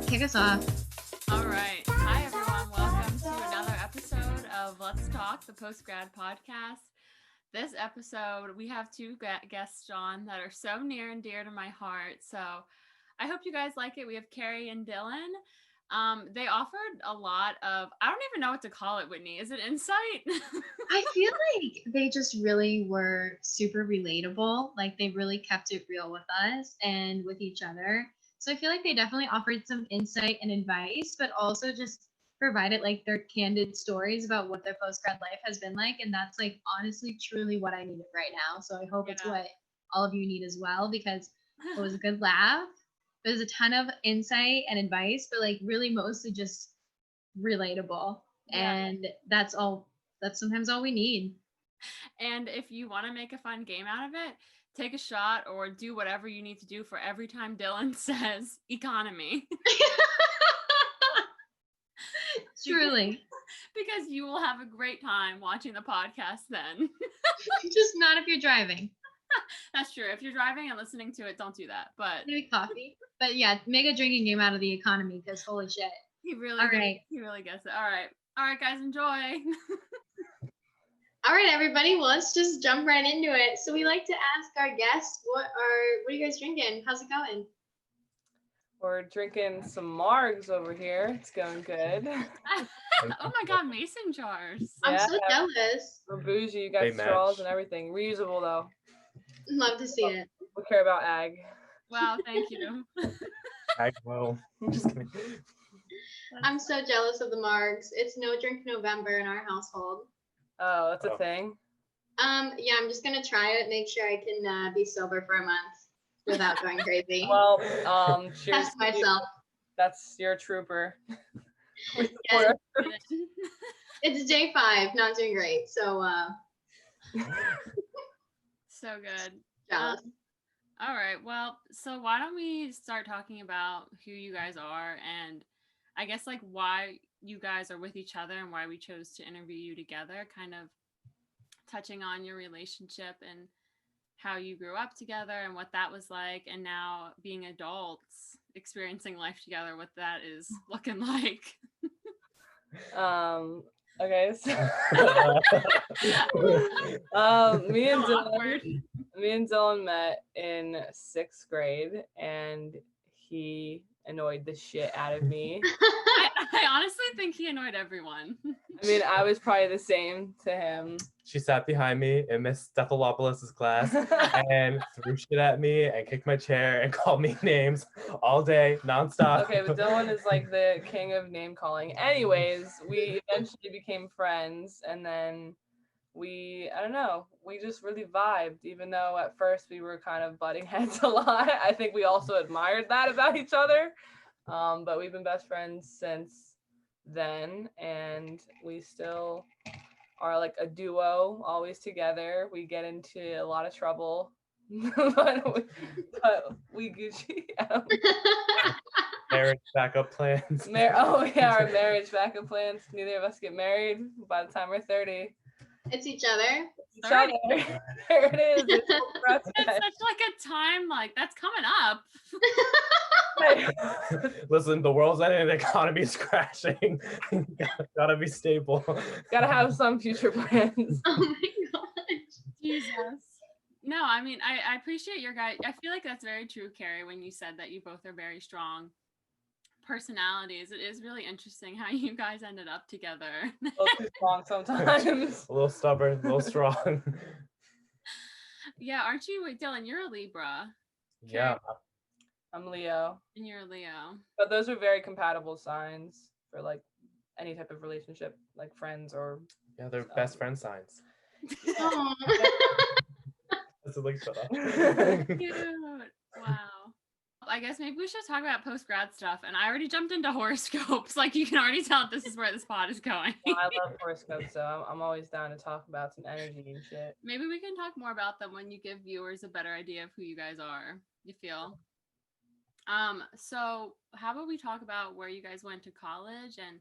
kick us off. All right. Hi, everyone. Welcome to another episode of Let's Talk, the Post-Grad podcast. This episode, we have two guests on that are so near and dear to my heart. So I hope you guys like it. We have Carrie and Dylan. They offered a lot of, I don't even know what to call it, Whitney. Is it insight? I feel like they just really were super relatable. Like they really kept it real with us and with each other. So I feel like they definitely offered some insight and advice, but also just provided like their candid stories about what their post-grad life has been like. And that's like honestly, truly what I needed right now. So I hope it's what all of you need as well, because it was a good laugh. There's a ton of insight and advice, but like really mostly just relatable. Yeah. And that's sometimes all we need. And if you want to make a fun game out of it, take a shot or do whatever you need to do for every time Dylan says economy. Truly. Because you will have a great time watching the podcast then. Just not if you're driving. That's true. If you're driving and listening to it, don't do that. But maybe coffee. But yeah, make a drinking game out of the economy, because holy shit. He really gets it. All right, guys, enjoy. All right, everybody. Well, let's just jump right into it. So we like to ask our guests, what are you guys drinking? How's it going? We're drinking some margs over here. It's going good. Oh my god, mason jars. I'm so jealous. We're bougie. You got straws and everything. Reusable though. Love to see it. We care about ag. Wow, thank you. Ag well. I'm just kidding. I'm so jealous of the margs. It's no drink November in our household. Oh, that's a thing? Yeah, I'm just gonna try it, make sure I can be sober for a month without going crazy. Well, cheers Test myself. That's your trooper. Yes. It's day 5, not doing great. So so good. Jealous. All right. Well, so why don't we start talking about who you guys are, and I guess like why you guys are with each other and why we chose to interview you together, kind of touching on your relationship and how you grew up together and what that was like, and now being adults experiencing life together, what that is looking like. Okay, so me and Dylan met in 6th grade, and he annoyed the shit out of me. I honestly think he annoyed everyone. I mean, I was probably the same to him. She sat behind me in Miss Stephalopoulos' class and threw shit at me and kicked my chair and called me names all day, nonstop. Okay, but Dylan is like the king of name calling. Anyways, we eventually became friends, and then we just really vibed, even though at first we were kind of butting heads a lot. I think we also admired that about each other. But we've been best friends since then, and we still are like a duo, always together. We get into a lot of trouble, but we Gucci. Marriage backup plans. Our marriage backup plans. Neither of us get married by the time we're 30. It's each other. There it is. It's such like a time, like that's coming up. Listen, the world's ending, the economy's crashing. Gotta be stable. Gotta have some future plans. Oh my gosh. Jesus. No, I mean, I appreciate your guys. I feel like that's very true, Carrie, when you said that you both are very strong personalities. It is really interesting how you guys ended up together. A little too strong sometimes. A little stubborn, a little strong. Yeah, aren't you? Wait, Dylan, you're a Libra. Yeah. I'm Leo. And you're a Leo. But those are very compatible signs for like any type of relationship, like friends or... Yeah, they're best friend signs. Oh. That's like, shut up. Cute. Wow. I guess maybe we should talk about post-grad stuff. And I already jumped into horoscopes. Like you can already tell this is where this pod is going. I love horoscopes, so I'm always down to talk about some energy and shit. Maybe we can talk more about them when you give viewers a better idea of who you guys are. You feel? So how about we talk about where you guys went to college and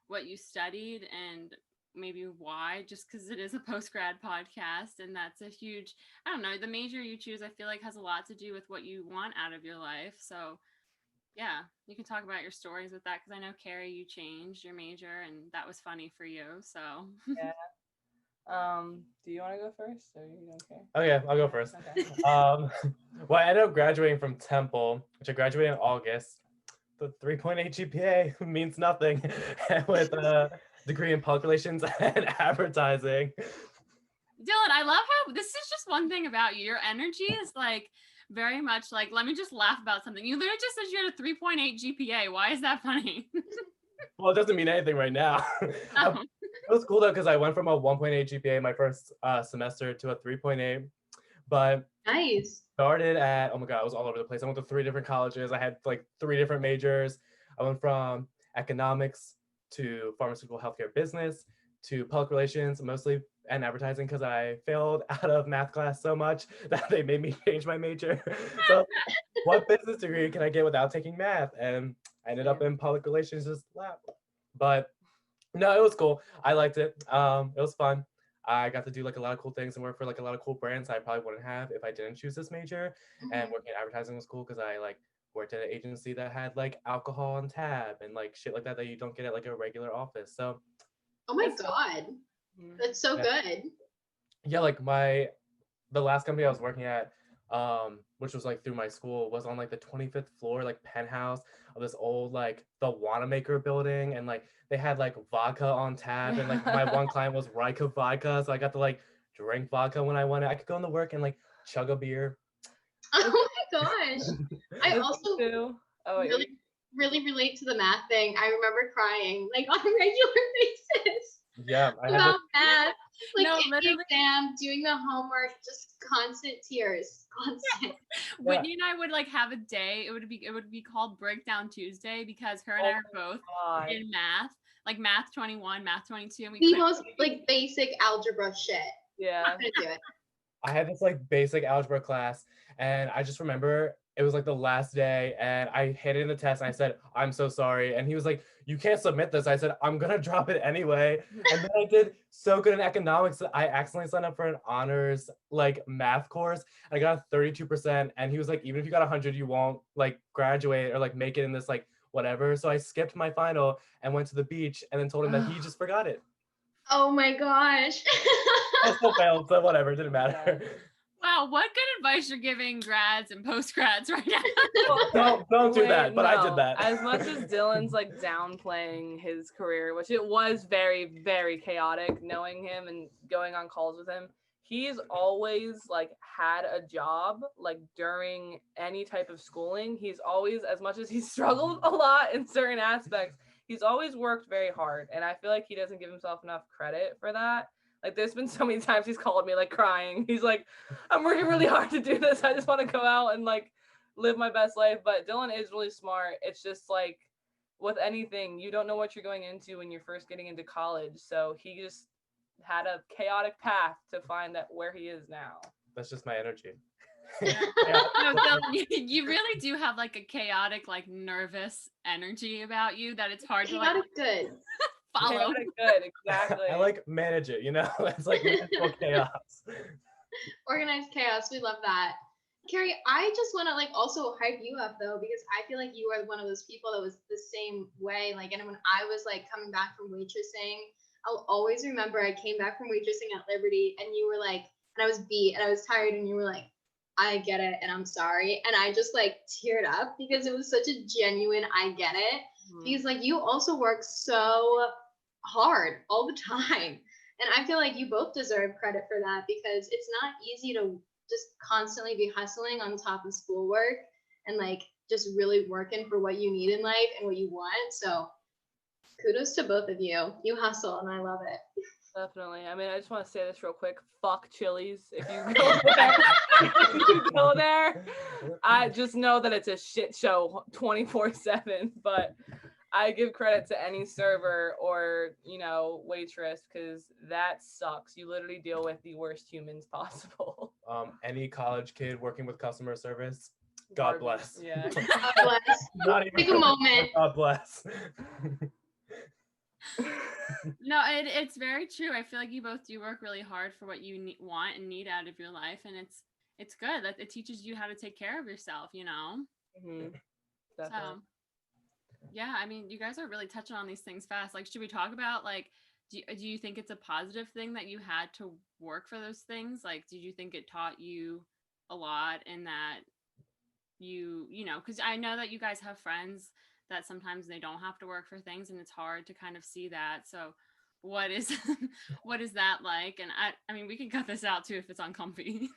what you studied and maybe why, just because it is a post-grad podcast and that's a huge, I don't know, the major you choose I feel like has a lot to do with what you want out of your life. So Yeah, you can talk about your stories with that because I know, Carrie, you changed your major and that was funny for you. So, Yeah. Do you want to go first, or you don't care? Okay, I'll go first. Okay. Well, I ended up graduating from Temple, which I graduated in August. The 3.8 GPA means nothing with a degree in public relations and advertising. Dylan, I love how this is just one thing about you. Your energy is like very much like, let me just laugh about something. You literally just said you had a 3.8 GPA. Why is that funny? Well, it doesn't mean anything right now. Oh. It was cool though because I went from a 1.8 GPA my first semester to a 3.8, but Nice. started at, oh my god, I was all over the place. I went to 3 different colleges. I had like 3 different majors. I went from economics to pharmaceutical healthcare business to public relations, mostly and advertising because I failed out of math class so much that they made me change my major. So what business degree can I get without taking math? And I ended up in public relations just lap. But no, it was cool. I liked it. It was fun. I got to do like a lot of cool things and work for like a lot of cool brands I probably wouldn't have if I didn't choose this major. And working in advertising was cool because I like worked at an agency that had like alcohol on tab and like shit like that that you don't get at like a regular office. So Oh my God. That's so good. yeah, like the last company I was working at, which was like through my school, was on like the 25th floor, like penthouse of this old like the Wanamaker building, and like they had like vodka on tap, and like my one client was Rika vodka, so I got to like drink vodka when I wanted. I could go into work and like chug a beer. Oh my gosh. I also really, really relate to the math thing. I remember crying like on a regular basis. Yeah, I had about math. Like No, in the literally. exam, doing the homework, just constant tears. Constant. Whitney and I would like have a day. It would be called Breakdown Tuesday because her and I are both in math, like math 21, math 22, and we The most like basic algebra shit. Yeah. I'm gonna do it. I had this like basic algebra class, and I just remember it was like the last day, and I hit it in the test, and I said, "I'm so sorry," and he was like, "You can't submit this." I said, "I'm gonna drop it anyway," and then I did so good in economics that I accidentally signed up for an honors like math course. I got 32%, and he was like, "Even if you got 100, you won't like graduate or like make it in this like whatever." So I skipped my final and went to the beach, and then told him that he just forgot it. Oh my gosh. I still failed, so whatever, it didn't matter. Wow, what good advice you're giving grads and post-grads right now. Don't do that, but I did that. As much as Dylan's like downplaying his career, which it was very, very chaotic knowing him and going on calls with him, he's always like had a job like during any type of schooling. He's always, as much as he's struggled a lot in certain aspects, he's always worked very hard. And I feel like he doesn't give himself enough credit for that. Like there's been so many times he's called me like crying. He's like, I'm working really hard to do this. I just want to go out and like live my best life. But Dylan is really smart. It's just like with anything, you don't know what you're going into when you're first getting into college. So he just had a chaotic path to find that where he is now. That's just my energy. No, Dylan, you really do have like a chaotic, like nervous energy about you that it's hard chaotic to like good. follow. Chaotic good, exactly. I like manage it, you know? It's like chaos. Organized chaos. We love that. Carrie, I just want to like also hype you up though, because I feel like you are one of those people that was the same way. Like, and when I was like coming back from waitressing, I'll always remember I came back from waitressing at Liberty and you were like, and I was beat and I was tired and you were like, I get it and I'm sorry. And I just like teared up because it was such a genuine, I get it. Because like you also work so hard all the time. And I feel like you both deserve credit for that because it's not easy to just constantly be hustling on top of schoolwork and like just really working for what you need in life and what you want. So kudos to both of you. You hustle and I love it. Definitely. I mean, I just want to say this real quick. Fuck Chili's. If you go there, if you go there, I just know that it's a shit show 24/7. But I give credit to any server or, you know, waitress because that sucks. You literally deal with the worst humans possible. Any college kid working with customer service, God bless. Yeah. God bless. Not even Take a moment. God bless. No, it's very true. I feel like you both do work really hard for what you want and need out of your life, and it's good that it teaches you how to take care of yourself. You know. Mm-hmm. Definitely. So, yeah, I mean, you guys are really touching on these things fast. Like, should we talk about like, do you think it's a positive thing that you had to work for those things? Like, did you think it taught you a lot in that you know, because I know that you guys have friends that sometimes they don't have to work for things and it's hard to kind of see that. So what is what is that like? And I mean we can cut this out too if it's uncomfy.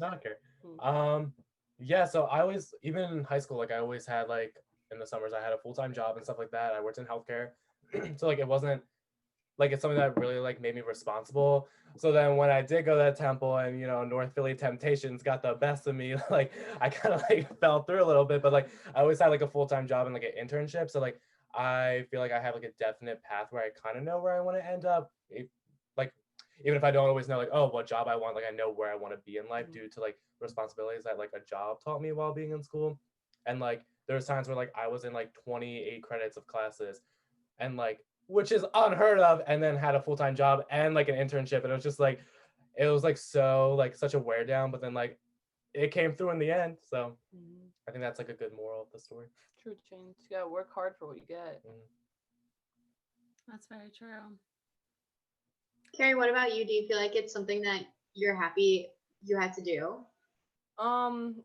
Not okay. Mm. Yeah, so I always, even in high school, like I always had like in the summers I had a full-time job and stuff like that. I worked in healthcare. So like it wasn't like it's something that really like made me responsible. So then when I did go to Temple and North Philly Temptations got the best of me, like I kind of like fell through a little bit, but like I always had like a full-time job and like an internship. So like I feel like I have like a definite path where I kind of know where I want to end up. Like even if I don't always know like, oh, what job I want, like I know where I want to be in life due to like responsibilities that like a job taught me while being in school. And like there was times where like I was in like 28 credits of classes and like which is unheard of, and then had a full-time job and like an internship, and it was just like it was like so like such a wear down, but then like it came through in the end. So Mhm. I think that's like a good moral of the story. True change. You gotta work hard for what you get. That's very true. Carrie, what about you? Do you feel like it's something that you're happy you had to do? Um,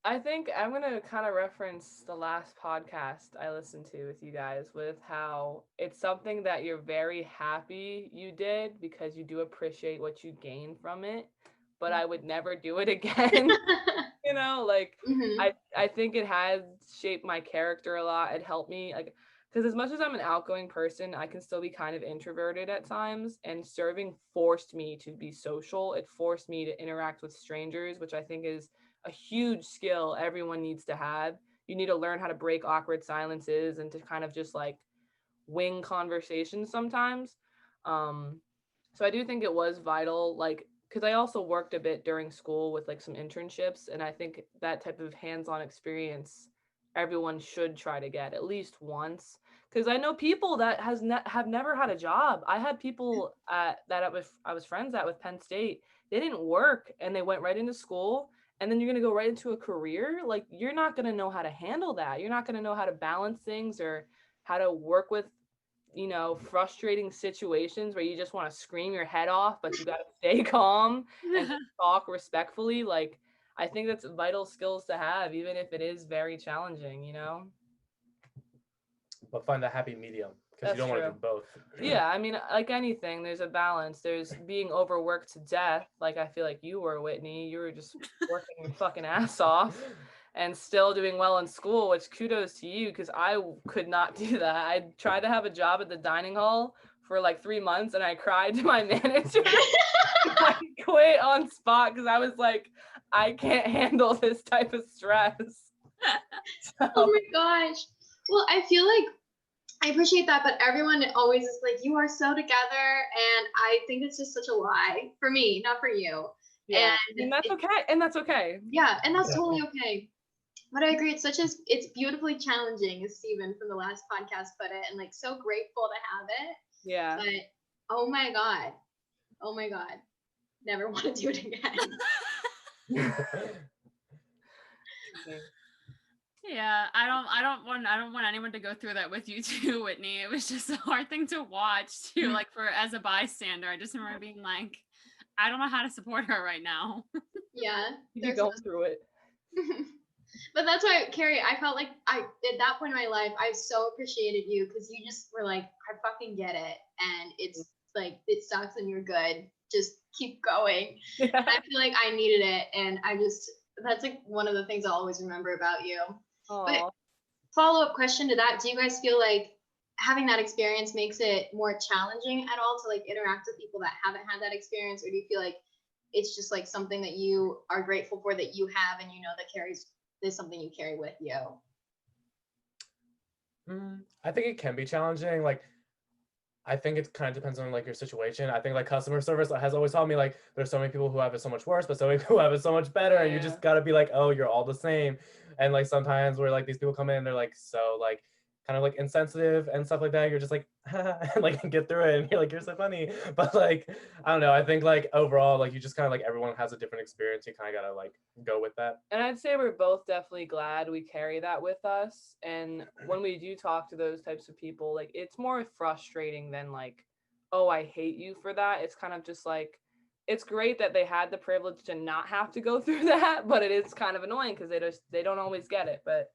I think I'm gonna kind of reference the last podcast I listened to with you guys with how it's something that you're very happy you did because you do appreciate what you gain from it, but I would never do it again. Like Hmm. I think it has shaped my character a lot. It helped me like because as much as I'm an outgoing person, I can still be kind of introverted at times, and serving forced me to be social. It forced me to interact with strangers, which I think is a huge skill everyone needs to have. You need to learn how to break awkward silences and to kind of just like wing conversations sometimes. Um, so I do think it was vital, like, because I also worked a bit during school with like some internships, and I think that type of hands-on experience everyone should try to get at least once. Because I know people that have never had a job. I had people that I was friends at with Penn State. They didn't work and they went right into school, and then you're gonna go right into a career. Like you're not gonna know how to handle that. You're not gonna know how to balance things or how to work with frustrating situations where you just want to scream your head off, but you got to stay calm and talk respectfully. Like, I think that's vital skills to have, even if it is very challenging. But find a happy medium because you That's don't want to true. do both. Yeah, I mean, like anything, there's a balance. There's being overworked to death, like I feel like you were, Whitney. You were just working your fucking ass off and still doing well in school, which kudos to you because I could not do that. I tried to have a job at the dining hall for like 3 months and I cried to my manager. I quit on spot because I was like, I can't handle this type of stress. Oh my gosh. Well, I feel like I appreciate that, but everyone always is like, you are so together. And I think it's just such a lie for me, not for you. Yeah, And that's okay. And that's okay. yeah, and that's totally okay. But I agree, it's beautifully challenging, as Steven from the last podcast put it, and like so grateful to have it. Yeah. But oh my God. Oh my God. Never want to do it again. Yeah, I don't want anyone to go through that with you too, Whitney. It was just a hard thing to watch too, like for as a bystander. I just remember being like, I don't know how to support her right now. Yeah. You're going through it. But that's why, Carrie, I felt like at that point in my life, I so appreciated you because you just were like, I fucking get it. And it's like, it sucks and you're good. Just keep going. Yeah. And I feel like I needed it. And that's like one of the things I'll always remember about you. Aww. But follow-up question to that, do you guys feel like having that experience makes it more challenging at all to like interact with people that haven't had that experience? Or do you feel like it's just like something that you are grateful for that you have and you know that carries is something you carry with you? I think it can be challenging. Like, I think it kind of depends on like your situation. I think like customer service has always taught me like there's so many people who have it so much worse, but so many people who have it so much better, and you just gotta be like, oh, you're all the same. And like sometimes where like these people come in, they're like so like kind of like insensitive and stuff like that, you're just like, and like get through it, and you're like, you're so funny. But like, I don't know, I think like overall, like you just kind of like, everyone has a different experience, you kind of gotta like go with that. And I'd say we're both definitely glad we carry that with us. And when we do talk to those types of people, like it's more frustrating than like, oh, I hate you for that. It's kind of just like, it's great that they had the privilege to not have to go through that, but it is kind of annoying because they don't always get it. But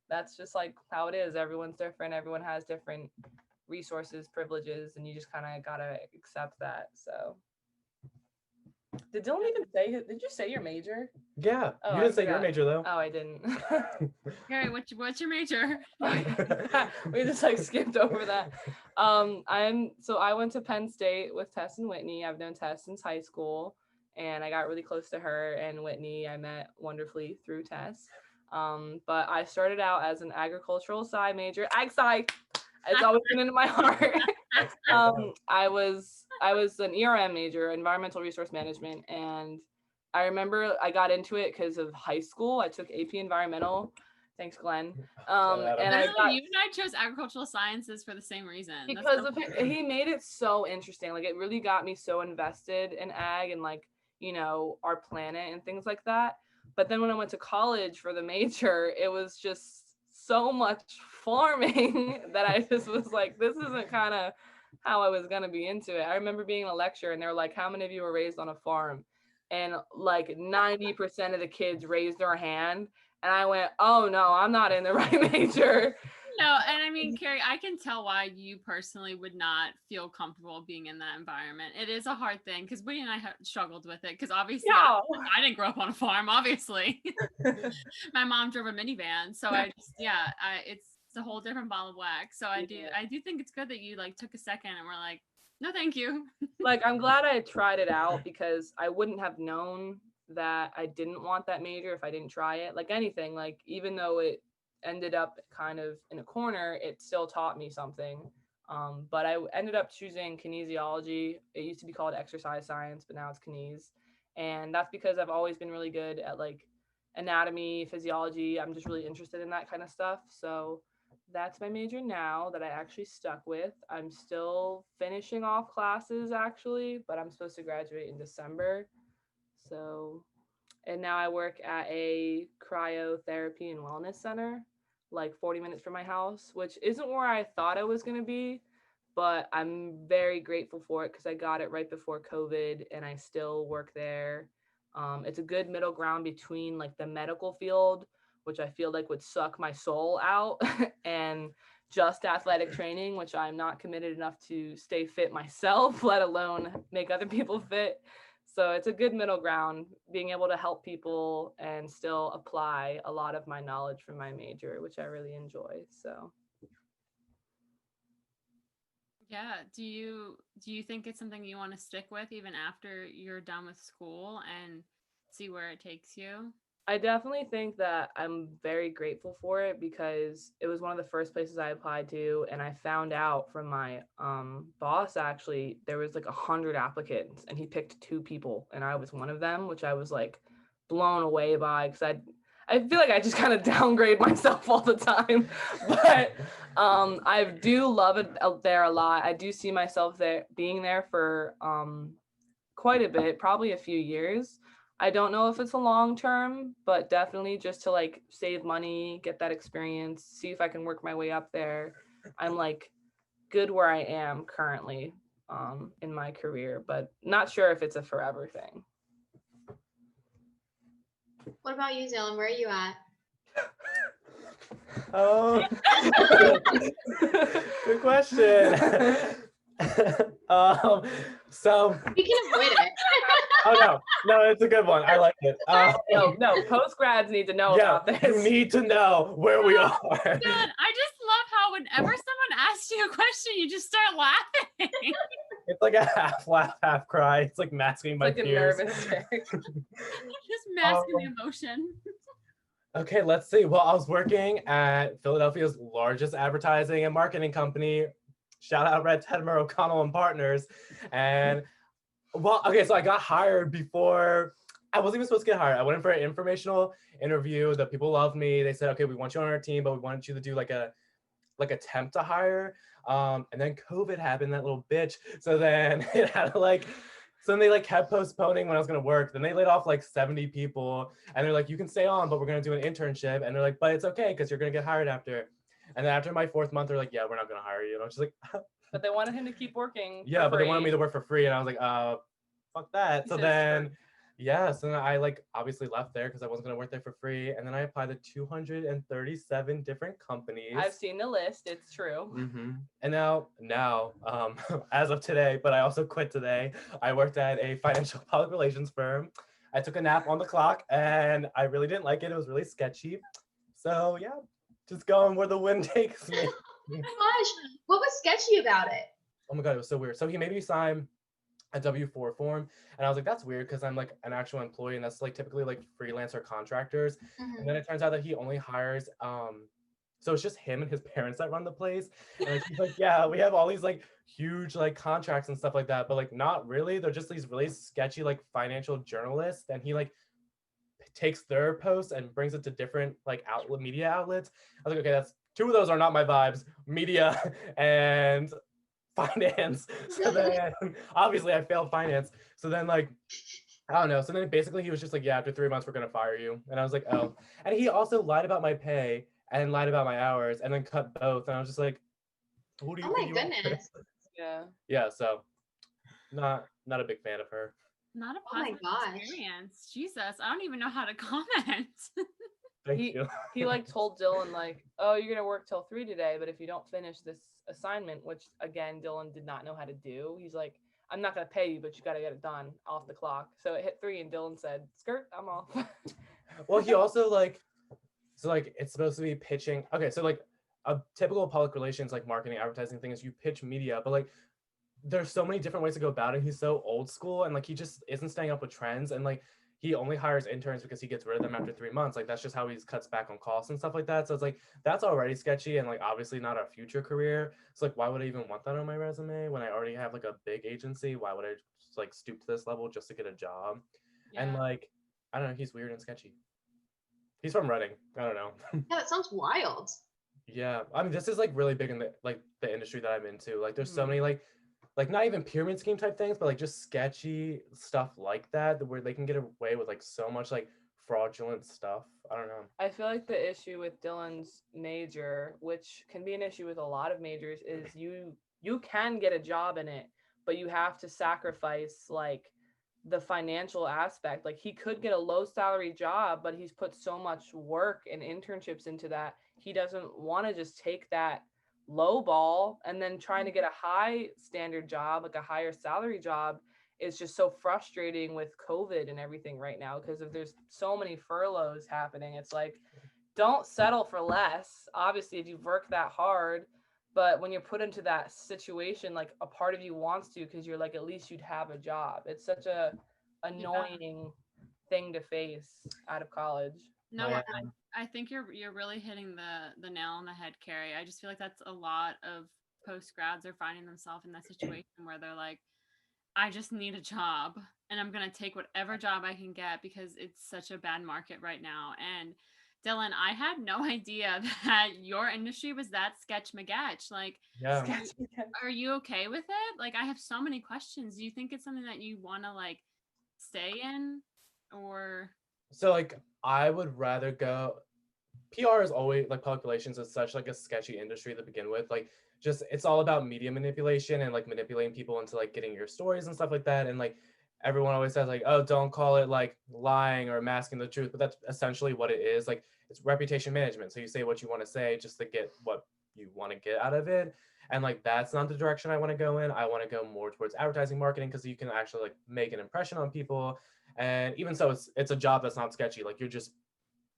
that's just like how it is. Everyone's different. Everyone has different resources, privileges, and you just kind of gotta accept that. So, did Dylan even say? Did you say your major? Yeah, Oh, you didn't say your major though. Oh, I didn't. Gary, what's your major? We just like skipped over that. I went to Penn State with Tess and Whitney. I've known Tess since high school, and I got really close to her and Whitney. I met wonderfully through Tess. But I started out as an agricultural sci major. Ag sci. It's always been in my heart. I was an ERM major, environmental resource management, and I remember I got into it because of high school. I took AP environmental. Thanks, Glenn. And you and I chose agricultural sciences for the same reason. Because he made it so interesting. Like it really got me so invested in ag and like, you know, our planet and things like that. But then when I went to college for the major, it was just so much farming that I just was like, this isn't kind of how I was going to be into it. I remember being in a lecture and they were like, how many of you were raised on a farm? And like 90% of the kids raised their hand. And I went, oh no, I'm not in the right major. No, and I mean, Carrie, I can tell why you personally would not feel comfortable being in that environment. It is a hard thing because Whitney and I have struggled with it because obviously I didn't grow up on a farm, obviously. My mom drove a minivan. So it's a whole different ball of wax. So I do think it's good that you like took a second and were like, no, thank you. Like, I'm glad I tried it out because I wouldn't have known that I didn't want that major if I didn't try it. Like anything, like even though it ended up kind of in a corner, it still taught me something. But I ended up choosing kinesiology. It used to be called exercise science, but now it's kines. And that's because I've always been really good at like anatomy, physiology. I'm just really interested in that kind of stuff. So that's my major now that I actually stuck with. I'm still finishing off classes actually, but I'm supposed to graduate in December. So, and now I work at a cryotherapy and wellness center, like 40 minutes from my house, which isn't where I thought I was going to be, but I'm very grateful for it because I got it right before COVID and I still work there. It's a good middle ground between like the medical field, which I feel like would suck my soul out, and just athletic training, which I'm not committed enough to stay fit myself, let alone make other people fit. So it's a good middle ground, being able to help people and still apply a lot of my knowledge from my major, which I really enjoy. So yeah, do you think it's something you want to stick with even after you're done with school and see where it takes you? I definitely think that I'm very grateful for it because it was one of the first places I applied to, and I found out from my boss actually there was like 100 applicants and he picked 2 people and I was one of them, which I was like blown away by because I feel like I just kind of downgrade myself all the time, but I do love it out there a lot. I do see myself there being there for quite a bit, probably a few years. I don't know if it's a long term, but definitely just to like save money, get that experience, see if I can work my way up there. I'm like good where I am currently in my career, but not sure if it's a forever thing. What about you, Dylan? Where are you at? Oh, good question. So We can avoid it. oh no, it's a good one. I like it. No, post-grads need to know about this. You need to know where we are. God, I just love how whenever someone asks you a question, you just start laughing. It's like a half laugh, half cry. It's like masking my fears. Like a nervous tick. Just masking the emotion. Okay, let's see. Well, I was working at Philadelphia's largest advertising and marketing company. Shout out Red Tedmer O'Connell and Partners. And well, okay, so I got hired before I wasn't even supposed to get hired. I went in for an informational interview. The people loved me. They said, okay, we want you on our team, but we wanted you to do like like attempt to hire. And then COVID happened, that little bitch. So then it had to like, so then they like kept postponing when I was gonna work. Then they laid off like 70 people, and they're like, you can stay on, but we're gonna do an internship. And they're like, but it's okay because you're gonna get hired after. And then after my 4th month, they're like, yeah, we're not gonna hire you. And I was just like, But they wanted him to keep working. yeah, for but they wanted free. me to work for free, and I was like, fuck that. So then, yeah, so then I like obviously left there because I wasn't gonna work there for free, and then I applied to 237 different companies. I've seen the list. It's true. And now, as of today, but I also quit today. I worked at a financial public relations firm. I took a nap on the clock, and I really didn't like it. It was really sketchy. So yeah, just going where the wind takes me. Oh my gosh, what was sketchy about it? Oh my God, it was so weird. So he made me sign a W-4 form, and I was like, that's weird because I'm like an actual employee, and that's like typically like freelancer contractors. And then it turns out that he only hires so it's just him and his parents that run the place. And like, he's like, yeah, we have all these like huge like contracts and stuff like that, but like not really. They're just these really sketchy like financial journalists, and he like takes their posts and brings it to different like media outlets. I was like, okay, that's 2 of those are not my vibes, media and finance. So then obviously I failed finance. So then like, I don't know. So then basically he was just like, yeah, after 3 months, we're going to fire you. And I was like, oh. And he also lied about my pay and lied about my hours and then cut both. And I was just like, who do you think you are? Oh my goodness. Yeah. Yeah. So not a big fan of her. Not a Oh my positive gosh. experience. Jesus, I don't even know how to comment. Thank you. He like told Dylan like, oh, you're gonna work till 3 today, but if you don't finish this assignment, which again Dylan did not know how to do, he's like, I'm not gonna pay you, but you gotta get it done off the clock. So it hit 3 and Dylan said, skirt, I'm off. Well, he also like, so like it's supposed to be pitching. Okay, so like a typical public relations like marketing advertising thing is you pitch media, but like there's so many different ways to go about it. He's so old school, and like he just isn't staying up with trends, and like he only hires interns because he gets rid of them after 3 months. Like that's just how he cuts back on costs and stuff like that. So it's like that's already sketchy and like obviously not a future career. So like why would I even want that on my resume when I already have like a big agency? Why would I just, like stoop to this level just to get a job? Yeah. And like I don't know, he's weird and sketchy. He's from Reading. I don't know. Yeah, that sounds wild. Yeah, I mean this is like really big in the industry that I'm into. Like there's so many like not even pyramid scheme type things, but like just sketchy stuff like that where they can get away with like so much like fraudulent stuff. I don't know. I feel like the issue with Dylan's major, which can be an issue with a lot of majors, is you can get a job in it, but you have to sacrifice like the financial aspect. Like he could get a low salary job, but he's put so much work and internships into that. He doesn't want to just take that low ball and then trying to get a high standard job, like a higher salary job, is just so frustrating with COVID and everything right now, because if there's so many furloughs happening, it's like, don't settle for less. Obviously, if you've worked that hard, but when you're put into that situation, like a part of you wants to, because you're like, at least you'd have a job. It's such a annoying thing to face out of college. No, Yeah. I think you're really hitting the nail on the head, Carrie. I just feel like that's a lot of post-grads are finding themselves in that situation where they're like, I just need a job and I'm going to take whatever job I can get because it's such a bad market right now. And Dylan, I had no idea that your industry was that sketch magetch. Like, Yeah. are you okay with it? Like, I have so many questions. Do you think it's something that you want to like stay in, or? So like I would rather go. PR is always like public relations is such like a sketchy industry to begin with. Like just it's all about media manipulation and like manipulating people into like getting your stories and stuff like that. And like everyone always says like, oh, don't call it like lying or masking the truth, but that's essentially what it is. Like it's reputation management. So you say what you want to say just to get what you want to get out of it. And like that's not the direction I want to go in. I want to go more towards advertising marketing because you can actually like make an impression on people. And even so, it's a job that's not sketchy. Like you're just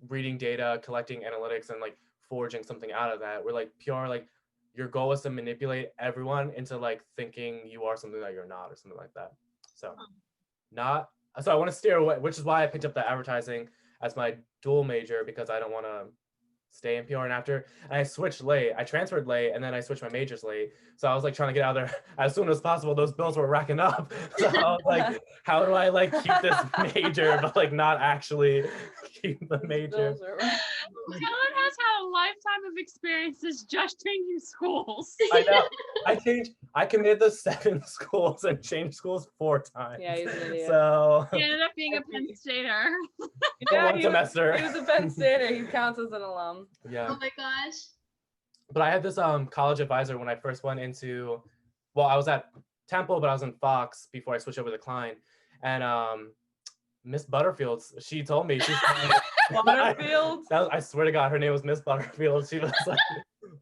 reading data, collecting analytics, and like forging something out of that. Where like PR, like your goal is to manipulate everyone into like thinking you are something that you're not or something like that. So I want to steer away, which is why I picked up the advertising as my dual major, because I don't want to stay in PR. And I switched late, I transferred late, and then I switched my majors late. So I was like trying to get out of there as soon as possible. Those bills were racking up. So I was like, how do I like keep this major, but like not actually keep the major? Dylan has had a lifetime of experiences just changing schools. I know. I committed the 7 schools and changed schools 4 times. Yeah, he's an idiot. So He ended up being a Penn Stater. Yeah, one semester. He was a Penn Stater. He counts as an alum. Yeah. Oh my gosh. But I had this college advisor when I first went into, well, I was at Temple, but I was in Fox before I switched over to Klein. And Miss Butterfield, she told me, she's Butterfield? I swear to God, her name was Miss Butterfield. She was like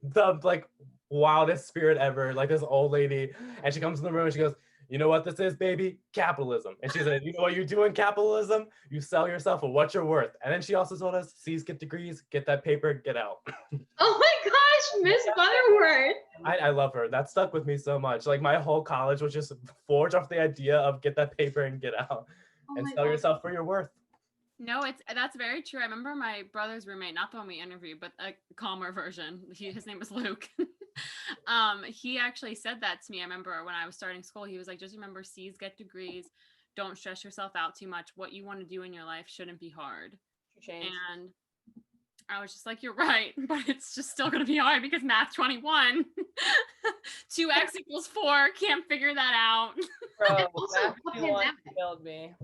the wildest spirit ever, like this old lady. And she comes in the room and she goes, you know what this is, baby? Capitalism. And she said, you know what you do in capitalism? You sell yourself for what you're worth. And then she also told us, C's get degrees, get that paper, get out. Oh my gosh, Miss Butterworth. I love her. That stuck with me so much. Like my whole college was just forged off the idea of get that paper and get out and sell yourself for your worth. No, that's very true. I remember my brother's roommate, not the one we interviewed, but a calmer version. His name was Luke. He actually said that to me. I remember when I was starting school, he was like, just remember, C's get degrees. Don't stress yourself out too much. What you want to do in your life shouldn't be hard. And I was just like, you're right, but it's just still going to be hard because math 21, 2x equals 4, can't figure that out. Bro, Also, math a 21 pandemic. killed me.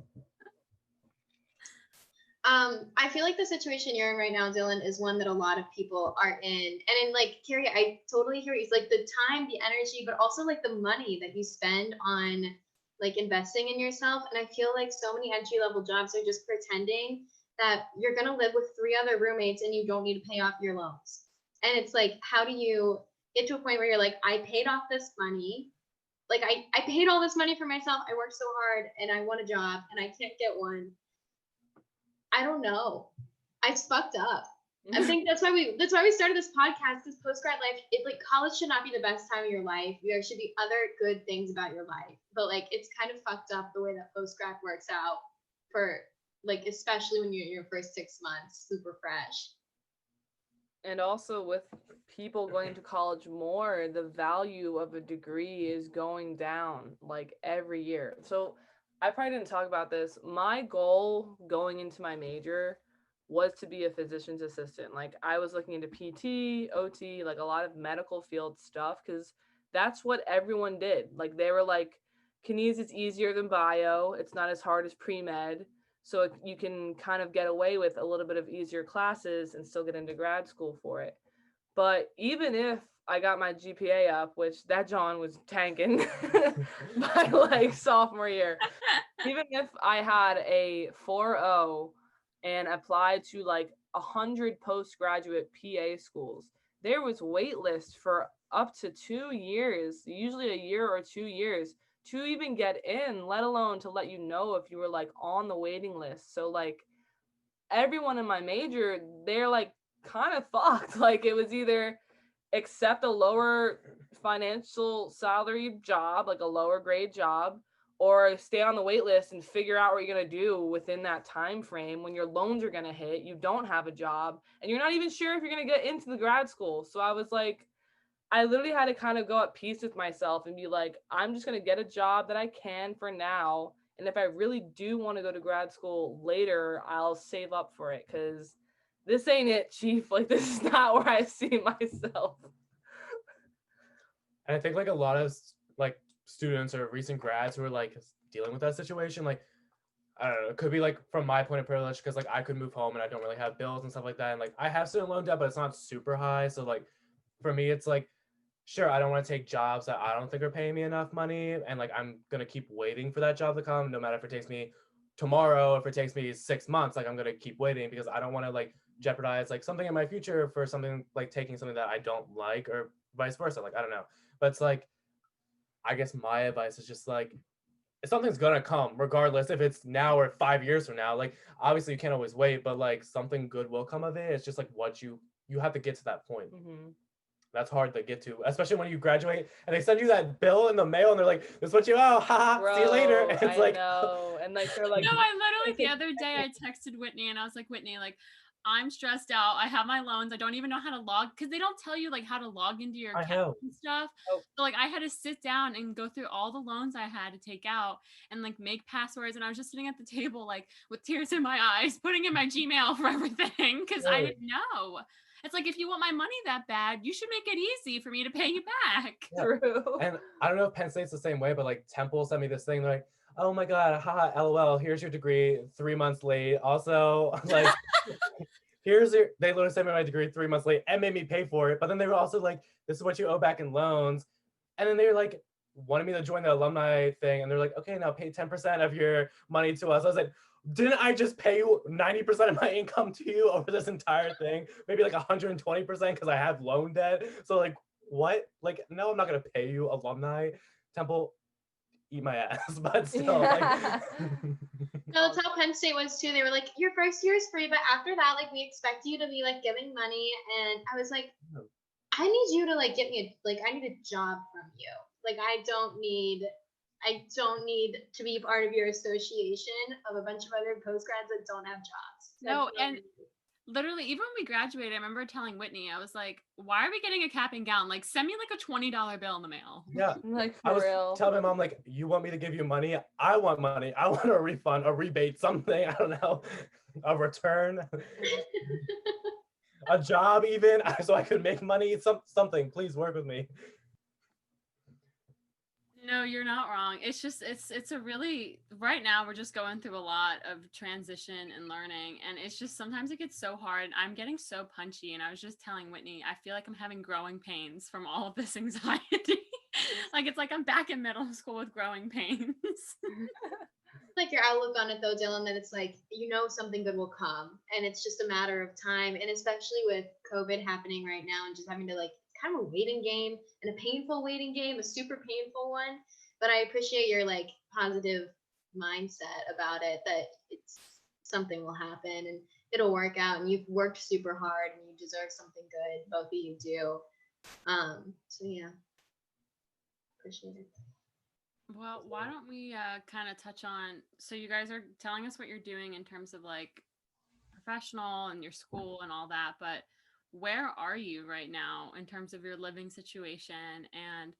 I feel like the situation you're in right now, Dylan, is one that a lot of people are in. And in like, Carrie, I totally hear you. It's like the time, the energy, but also like the money that you spend on like investing in yourself. And I feel like so many entry level jobs are just pretending that you're going to live with 3 other roommates and you don't need to pay off your loans. And it's like, how do you get to a point where you're like, I paid off this money. Like I paid all this money for myself. I worked so hard and I want a job and I can't get one. I don't know. I fucked up. I think that's why we started this podcast, this post-grad life. It like college should not be the best time of your life. There should be other good things about your life. But like it's kind of fucked up the way that post-grad works out for like especially when you're in your first 6 months, super fresh. And also with people going to college more, the value of a degree is going down like every year. So I probably didn't talk about this. My goal going into my major was to be a physician's assistant. Like I was looking into PT, OT, like a lot of medical field stuff because that's what everyone did. Like they were like, Kinesi's is easier than bio. It's not as hard as pre-med. So you can kind of get away with a little bit of easier classes and still get into grad school for it. But even if I got my GPA up, which that John was tanking by like sophomore year, even if I had a 4.0 and applied to like 100 postgraduate PA schools, there was wait list for up to 2 years, usually a year or 2 years, to even get in, let alone to let you know if you were like on the waiting list. So like everyone in my major, they're like kind of fucked. Like it was either accept a lower financial salary job, like a lower grade job, or stay on the wait list and figure out what you're going to do within that time frame when your loans are going to hit, you don't have a job, and you're not even sure if you're going to get into the grad school. So I was like, I literally had to kind of go at peace with myself and be like, I'm just going to get a job that I can for now. And if I really do want to go to grad school later, I'll save up for it because this ain't it, chief. Like, this is not where I see myself. And I think like a lot of like students or recent grads who are like dealing with that situation, like, I don't know, it could be like from my point of privilege because like I could move home and I don't really have bills and stuff like that. And like I have student loan debt, but it's not super high. So like for me, it's like, sure, I don't want to take jobs that I don't think are paying me enough money. And like I'm going to keep waiting for that job to come, no matter if it takes me tomorrow, if it takes me 6 months, like I'm going to keep waiting because I don't want to like jeopardize like something in my future for something like taking something that I don't like or vice versa. Like, I don't know. But it's like, I guess my advice is just like, if something's gonna come, regardless if it's now or 5 years from now, like obviously you can't always wait, but like something good will come of it. It's just like what you have to get to that point. Mm-hmm. That's hard to get to, especially when you graduate and they send you that bill in the mail and they're like, this is what you owe, haha, see you later. And it's I know. And like they're like, no, I literally the other day I texted Whitney and I was like, Whitney, like I'm stressed out. I have my loans. I don't even know how to log, because they don't tell you like how to log into your I account know. and stuff. Oh. So like I had to sit down and go through all the loans I had to take out and like make passwords. And I was just sitting at the table like with tears in my eyes, putting in my Gmail for everything because I Right. didn't know. It's like, if you want my money that bad, you should make it easy for me to pay you back. Yeah. True. And I don't know if Penn State's the same way, but like Temple sent me this thing. They're like, oh my God, haha, LOL, here's your degree 3 months late. Also, like, here's your, they literally sent me my degree 3 months late and made me pay for it. But then they were also like, this is what you owe back in loans. And then they were like, wanted me to join the alumni thing. And they're like, okay, now pay 10% of your money to us. I was like, didn't I just pay you 90% of my income to you over this entire thing? Maybe like 120% because I have loan debt. So like, what? Like, no, I'm not gonna pay you, alumni. Temple, eat my ass. But still, Yeah. like, No, that's how Penn State was too. They were like, your first year is free, but after that, like, we expect you to be like giving money. And I was like, I need you to like get me I need a job from you. Like, I don't need to be part of your association of a bunch of other postgrads that don't have jobs. No, and literally, even when we graduated, I remember telling Whitney, I was like, why are we getting a cap and gown? Like, send me like a $20 bill in the mail. yeah. Like, I for was real. telling my mom, like, you want me to give you money? I want money. I want a refund, a rebate, something. I don't know, a return, a job, even, so I could make money. Something. Please work with me. No, you're not wrong. It's just, it's a really, right now we're just going through a lot of transition and learning. And it's just, sometimes it gets so hard. I'm getting so punchy. And I was just telling Whitney, I feel like I'm having growing pains from all of this anxiety. Like, it's like I'm back in middle school with growing pains. Like your outlook on it though, Dylan, that it's like, something good will come and it's just a matter of time. And especially with COVID happening right now and just having to like, kind of a waiting game and a painful waiting game, a super painful one. But I appreciate your like positive mindset about it, that it's something will happen and it'll work out and you've worked super hard and you deserve something good. Both of you do. So yeah, appreciate it. Well, why don't we kind of touch on, so you guys are telling us what you're doing in terms of like professional and your school and all that, but where are you right now in terms of your living situation and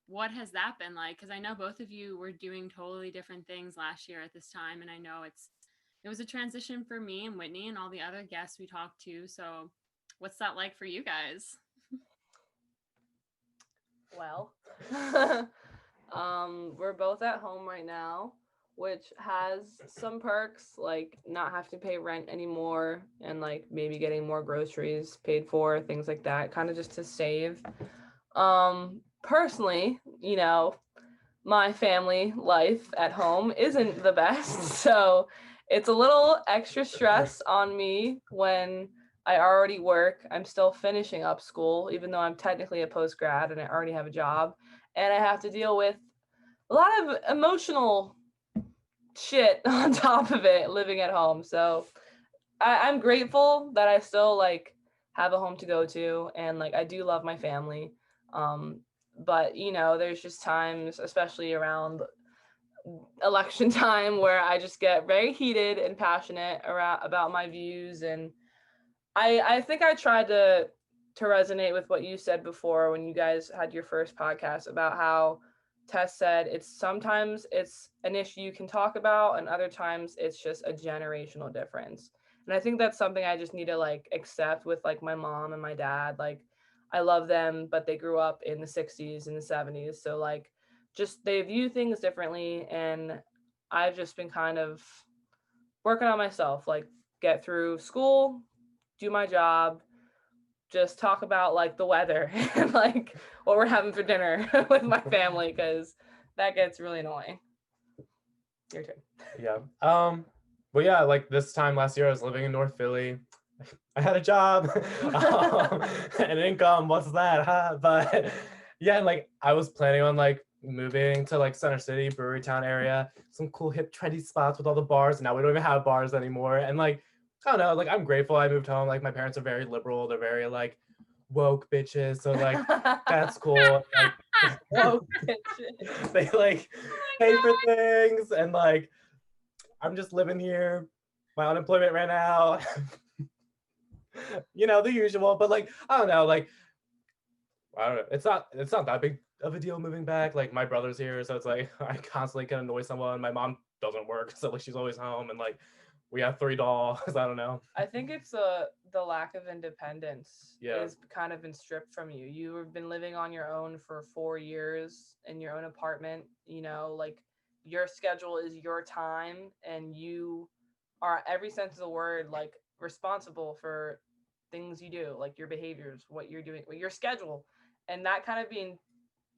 what has that been like? Because I know both of you were doing totally different things last year at this time, and I know it was a transition for me and Whitney and all the other guests we talked to. So what's that like for you guys? Well, we're both at home right now, which has some perks, like not have to pay rent anymore and like maybe getting more groceries paid for, things like that, kind of just to save. Personally, my family life at home isn't the best, so it's a little extra stress on me when I already work. I'm still finishing up school, even though I'm technically a post-grad and I already have a job, and I have to deal with a lot of emotional shit on top of it living at home. So I'm grateful that I still like have a home to go to, and like I do love my family. But there's just times, especially around election time, where I just get very heated and passionate about my views. And I think I tried to resonate with what you said before when you guys had your first podcast about how Tess said sometimes it's an issue you can talk about and other times it's just a generational difference. And I think that's something I just need to like accept with like my mom and my dad. Like I love them, but they grew up in the 60s and the 70s. So like just they view things differently, and I've just been kind of working on myself, like get through school, do my job, just talk about like the weather and like what we're having for dinner with my family, because that gets really annoying. Your turn. Yeah. Well, yeah, like this time last year, I was living in North Philly. I had a job, an income. What's that? Huh? But yeah, and like I was planning on like moving to like Center City, Brewery Town area, some cool hip trendy spots with all the bars. Now we don't even have bars anymore. And like I don't know, like I'm grateful I moved home. Like my parents are very liberal. They're very like woke bitches. So like that's cool. Like Woke bitches. they like pay for things, and like I'm just living here. My unemployment ran out. you know, the usual. But like, I don't know, like, I don't know. It's not that big of a deal moving back. Like my brother's here, so it's like I constantly can annoy someone. My mom doesn't work, so like she's always home, and like we have 3 dolls. I don't know. I think it's the lack of independence is kind of been stripped from you. You have been living on your own for 4 years in your own apartment, you know, like your schedule is your time and you are every sense of the word like responsible for things you do, like your behaviors, what you're doing, your schedule. And that kind of being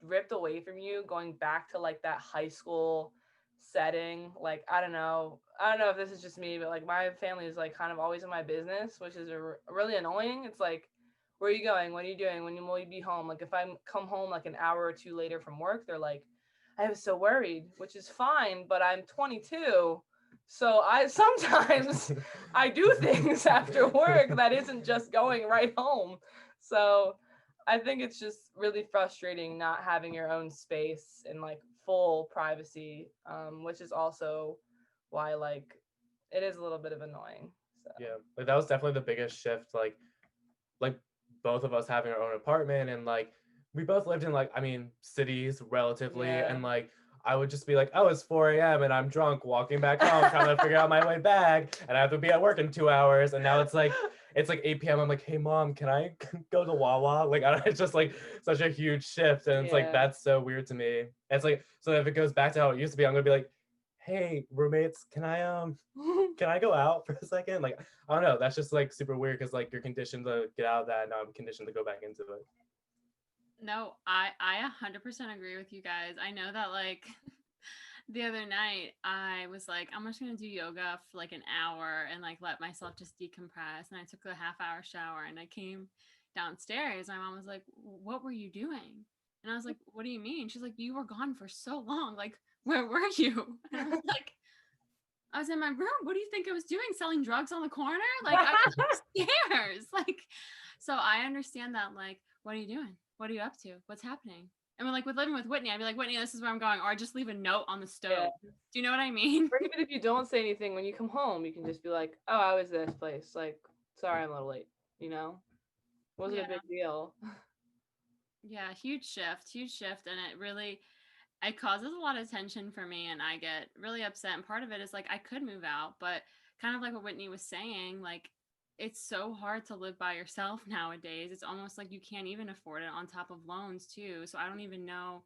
ripped away from you, going back to like that high school setting. Like I don't know if this is just me, but like my family is like kind of always in my business, which is really annoying. It's like, where are you going, what are you doing, when will you be home? Like if I come home like an hour or two later from work, they're like, I was so worried, which is fine, but I'm 22, so I sometimes I do things after work that isn't just going right home. So I think it's just really frustrating not having your own space and like full privacy, which is also why like it is a little bit of annoying. So Yeah, like that was definitely the biggest shift. Like both of us having our own apartment, and like we both lived in like, I mean, cities relatively, Yeah. and like I would just be like, oh, it's 4 a.m. and I'm drunk walking back home trying to figure out my way back, and I have to be at work in 2 hours. And now it's like 8 p.m. I'm like, hey mom, can I go to Wawa? Like, I don't, it's just like such a huge shift, and it's like Yeah. that's so weird to me. It's like, so if it goes back to how it used to be, I'm gonna be like, hey roommates, can I go out for a second? Like, I don't know. That's just like super weird because like you're conditioned to get out of that, and now I'm conditioned to go back into it. No, I 100% agree with you guys. I know that like the other night I was like, I'm just gonna do yoga for like an hour and like let myself just decompress. And I took a half-hour shower and I came downstairs. My mom was like, what were you doing? And I was like, what do you mean? She's like, you were gone for so long. Like, where were you? And I was like, I was in my room. What do you think I was doing? Selling drugs on the corner? Like I was upstairs. Like, so I understand that. Like, what are you doing? What are you up to? What's happening? And when like with living with Whitney, I'd be like, Whitney, this is where I'm going, or I just leave a note on the stove. Yeah. Do you know what I mean? Or even if you don't say anything, when you come home, you can just be like, oh, I was at this place. Like, sorry, I'm a little late. You know, wasn't a big deal. Yeah, huge shift, and it causes a lot of tension for me, and I get really upset. And part of it is like I could move out, but kind of like what Whitney was saying, like it's so hard to live by yourself nowadays. It's almost like you can't even afford it on top of loans too. So I don't even know,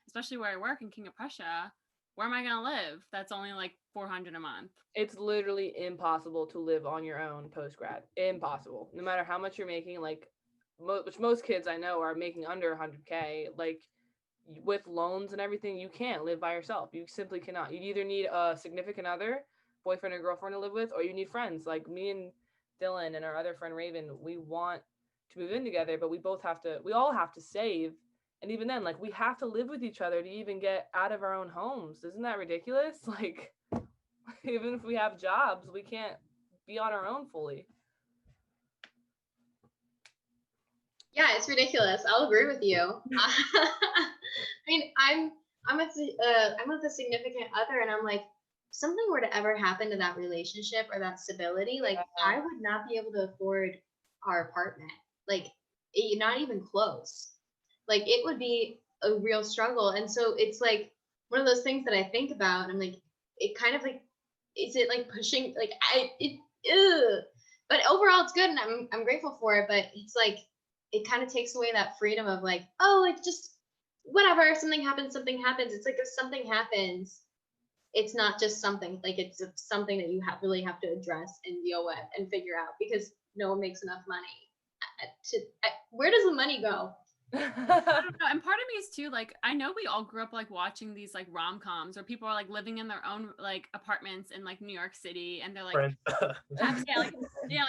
especially where I work in King of Prussia, where am I gonna live? That's only like $400 a month. It's literally impossible to live on your own post-grad. Impossible. No matter how much you're making, like which most kids I know are making under 100K, like with loans and everything, you can't live by yourself. You simply cannot. You either need a significant other, boyfriend or girlfriend to live with, or you need friends. Like me and Dylan and our other friend Raven, we want to move in together, but we all have to save. And even then, like we have to live with each other to even get out of our own homes. Isn't that ridiculous? Like even if we have jobs, we can't be on our own fully. Yeah, it's ridiculous. I'll agree with you. I mean, I'm with a significant other, and I'm like, if something were to ever happen to that relationship or that stability, like I would not be able to afford our apartment. Like, not even close. Like, it would be a real struggle. And so it's like one of those things that I think about, and I'm like, it kind of like, is it like pushing? Like, but overall, it's good, and I'm grateful for it. But it's like, it kind of takes away that freedom of like, oh, like just whatever, something happens. It's like if something happens, it's not just something, like it's something that you really have to address and deal with and figure out, because no one makes enough money. Where does the money go? I don't know. And part of me is too, like, I know we all grew up like watching these like rom-coms where people are like living in their own like apartments in like New York City, and they're like like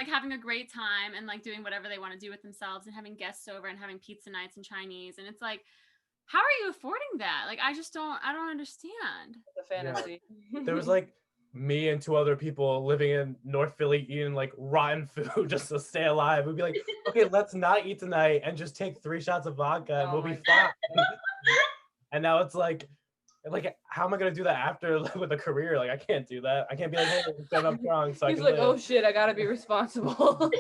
having a great time and like doing whatever they want to do with themselves and having guests over and having pizza nights and Chinese. And it's like, how are you affording that? Like I don't understand. The fantasy. Yeah. There was like me and 2 other people living in North Philly eating like rotten food just to stay alive. We'd be like, okay, let's not eat tonight and just take 3 shots of vodka and we'll be fine. And now it's like, how am I gonna do that after with a career? Like I can't do that. I can't be like, hey, I'm drunk. So he's like, oh shit, I gotta be responsible.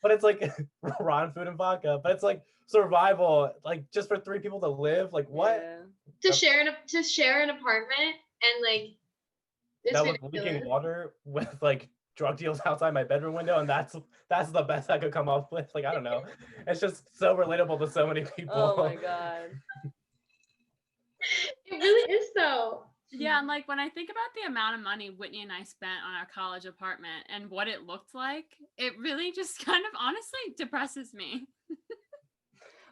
but it's like rotten food and vodka, but it's like survival, like just for 3 people to live. Like what? Yeah. To share an apartment and like it's That was ridiculous. leaking water with like drug deals outside my bedroom window, and that's the best I could come up with. Like I don't know, it's just so relatable to so many people. Oh my god. It really is though. Yeah, and like when I think about the amount of money Whitney and I spent on our college apartment and what it looked like, it really just kind of honestly depresses me.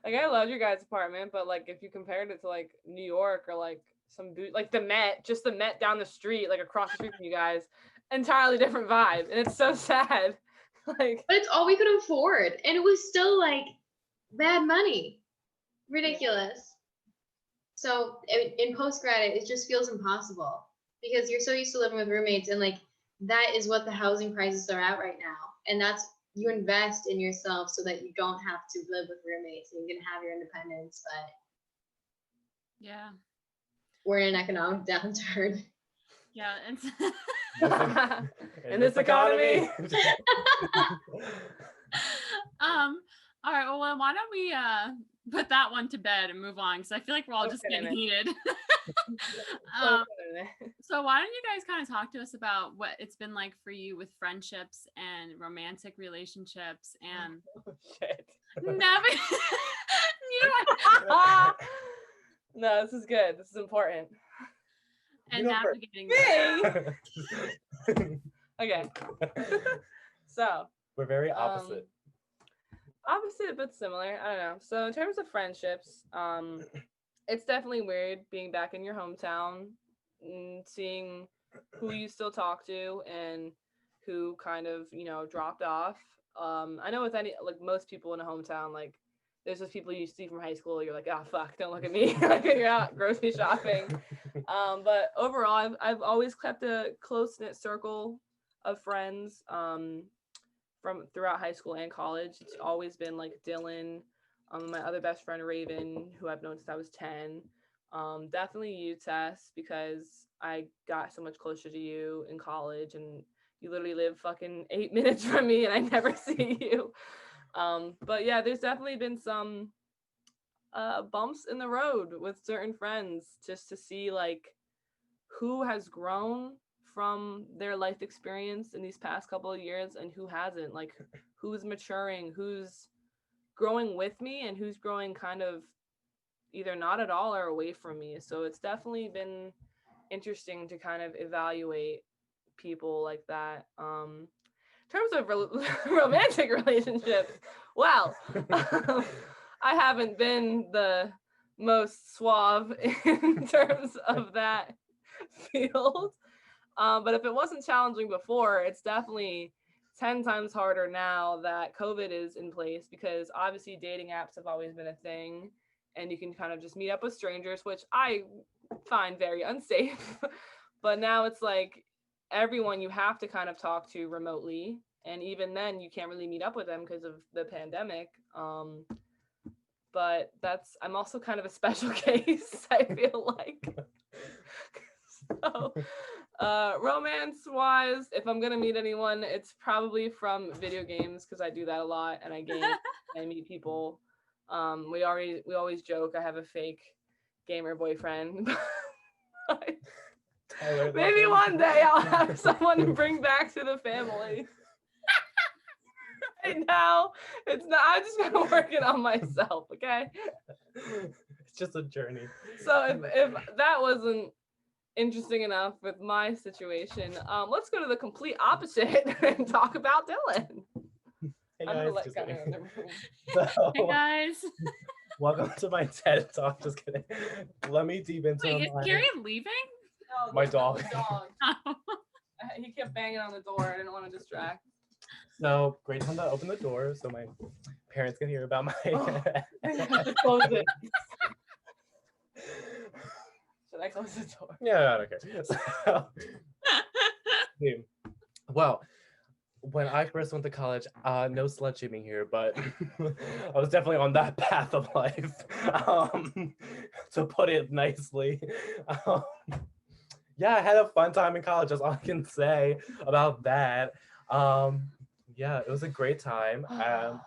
Like I loved your guys' apartment, but like if you compared it to like New York or like like the Met, just the Met down the street, like across the street from you guys, entirely different vibe, and it's so sad. Like, But it's all we could afford, and it was still like bad money, ridiculous. So in post-grad, it just feels impossible because you're so used to living with roommates, and like that is what the housing prices are at right now, and that's you invest in yourself so that you don't have to live with roommates and you can have your independence. But Yeah. we're in an economic downturn. Yeah, it's in this economy. All right, well, why don't we put that one to bed and move on, because I feel like we're all just getting heated. So why don't you guys kind of talk to us about what it's been like for you with friendships and romantic relationships and No, this is good. This is important. And navigating Okay. So we're very opposite. Opposite but similar. I don't know. So in terms of friendships, it's definitely weird being back in your hometown and seeing who you still talk to and who kind of, dropped off. I know with most people in a hometown, like there's those people you see from high school, you're like, oh fuck, don't look at me. Like you're out grocery shopping. But overall I've always kept a close-knit circle of friends from throughout high school and college. It's always been like Dylan, my other best friend Raven, who I've known since I was 10. Definitely you, Tess, because I got so much closer to you in college, and you literally live fucking 8 minutes from me, and I never see you. But yeah, there's definitely been some bumps in the road with certain friends, just to see like who has grown from their life experience in these past couple of years and who hasn't, like who's maturing, who's growing with me, and who's growing kind of either not at all or away from me. So it's definitely been interesting to kind of evaluate people like that. In terms of romantic relationships, well, I haven't been the most suave in terms of that field. But if it wasn't challenging before, it's definitely 10 times harder now that COVID is in place, because obviously dating apps have always been a thing and you can kind of just meet up with strangers, which I find very unsafe. But now it's like everyone you have to kind of talk to remotely. And even then you can't really meet up with them because of the pandemic. But I'm also kind of a special case, I feel like. So romance wise, if I'm gonna meet anyone, it's probably from video games, because I do that a lot and I game and I meet people. We always joke I have a fake gamer boyfriend. Maybe one day I'll have someone to bring back to the family. Right now it's not. I'm just gonna work it on myself, okay? It's just a journey. So if that wasn't interesting enough with my situation, let's go to the complete opposite and talk about Dylan. Hey I'm gonna guys, let Gunnar in the room. So, Hey guys. welcome to my TED Talk. Just kidding. Let me deep into Wait, is Gary leaving? No, my dog. Oh. He kept banging on the door. I didn't want to distract. So great time to open the door so my parents can hear about my. Close it. Should I close the door? Yeah, okay. So, well, when I first went to college, no slut shaming here, but I was definitely on that path of life, to put it nicely. Yeah, I had a fun time in college. That's all I can say about that. yeah, it was a great time. A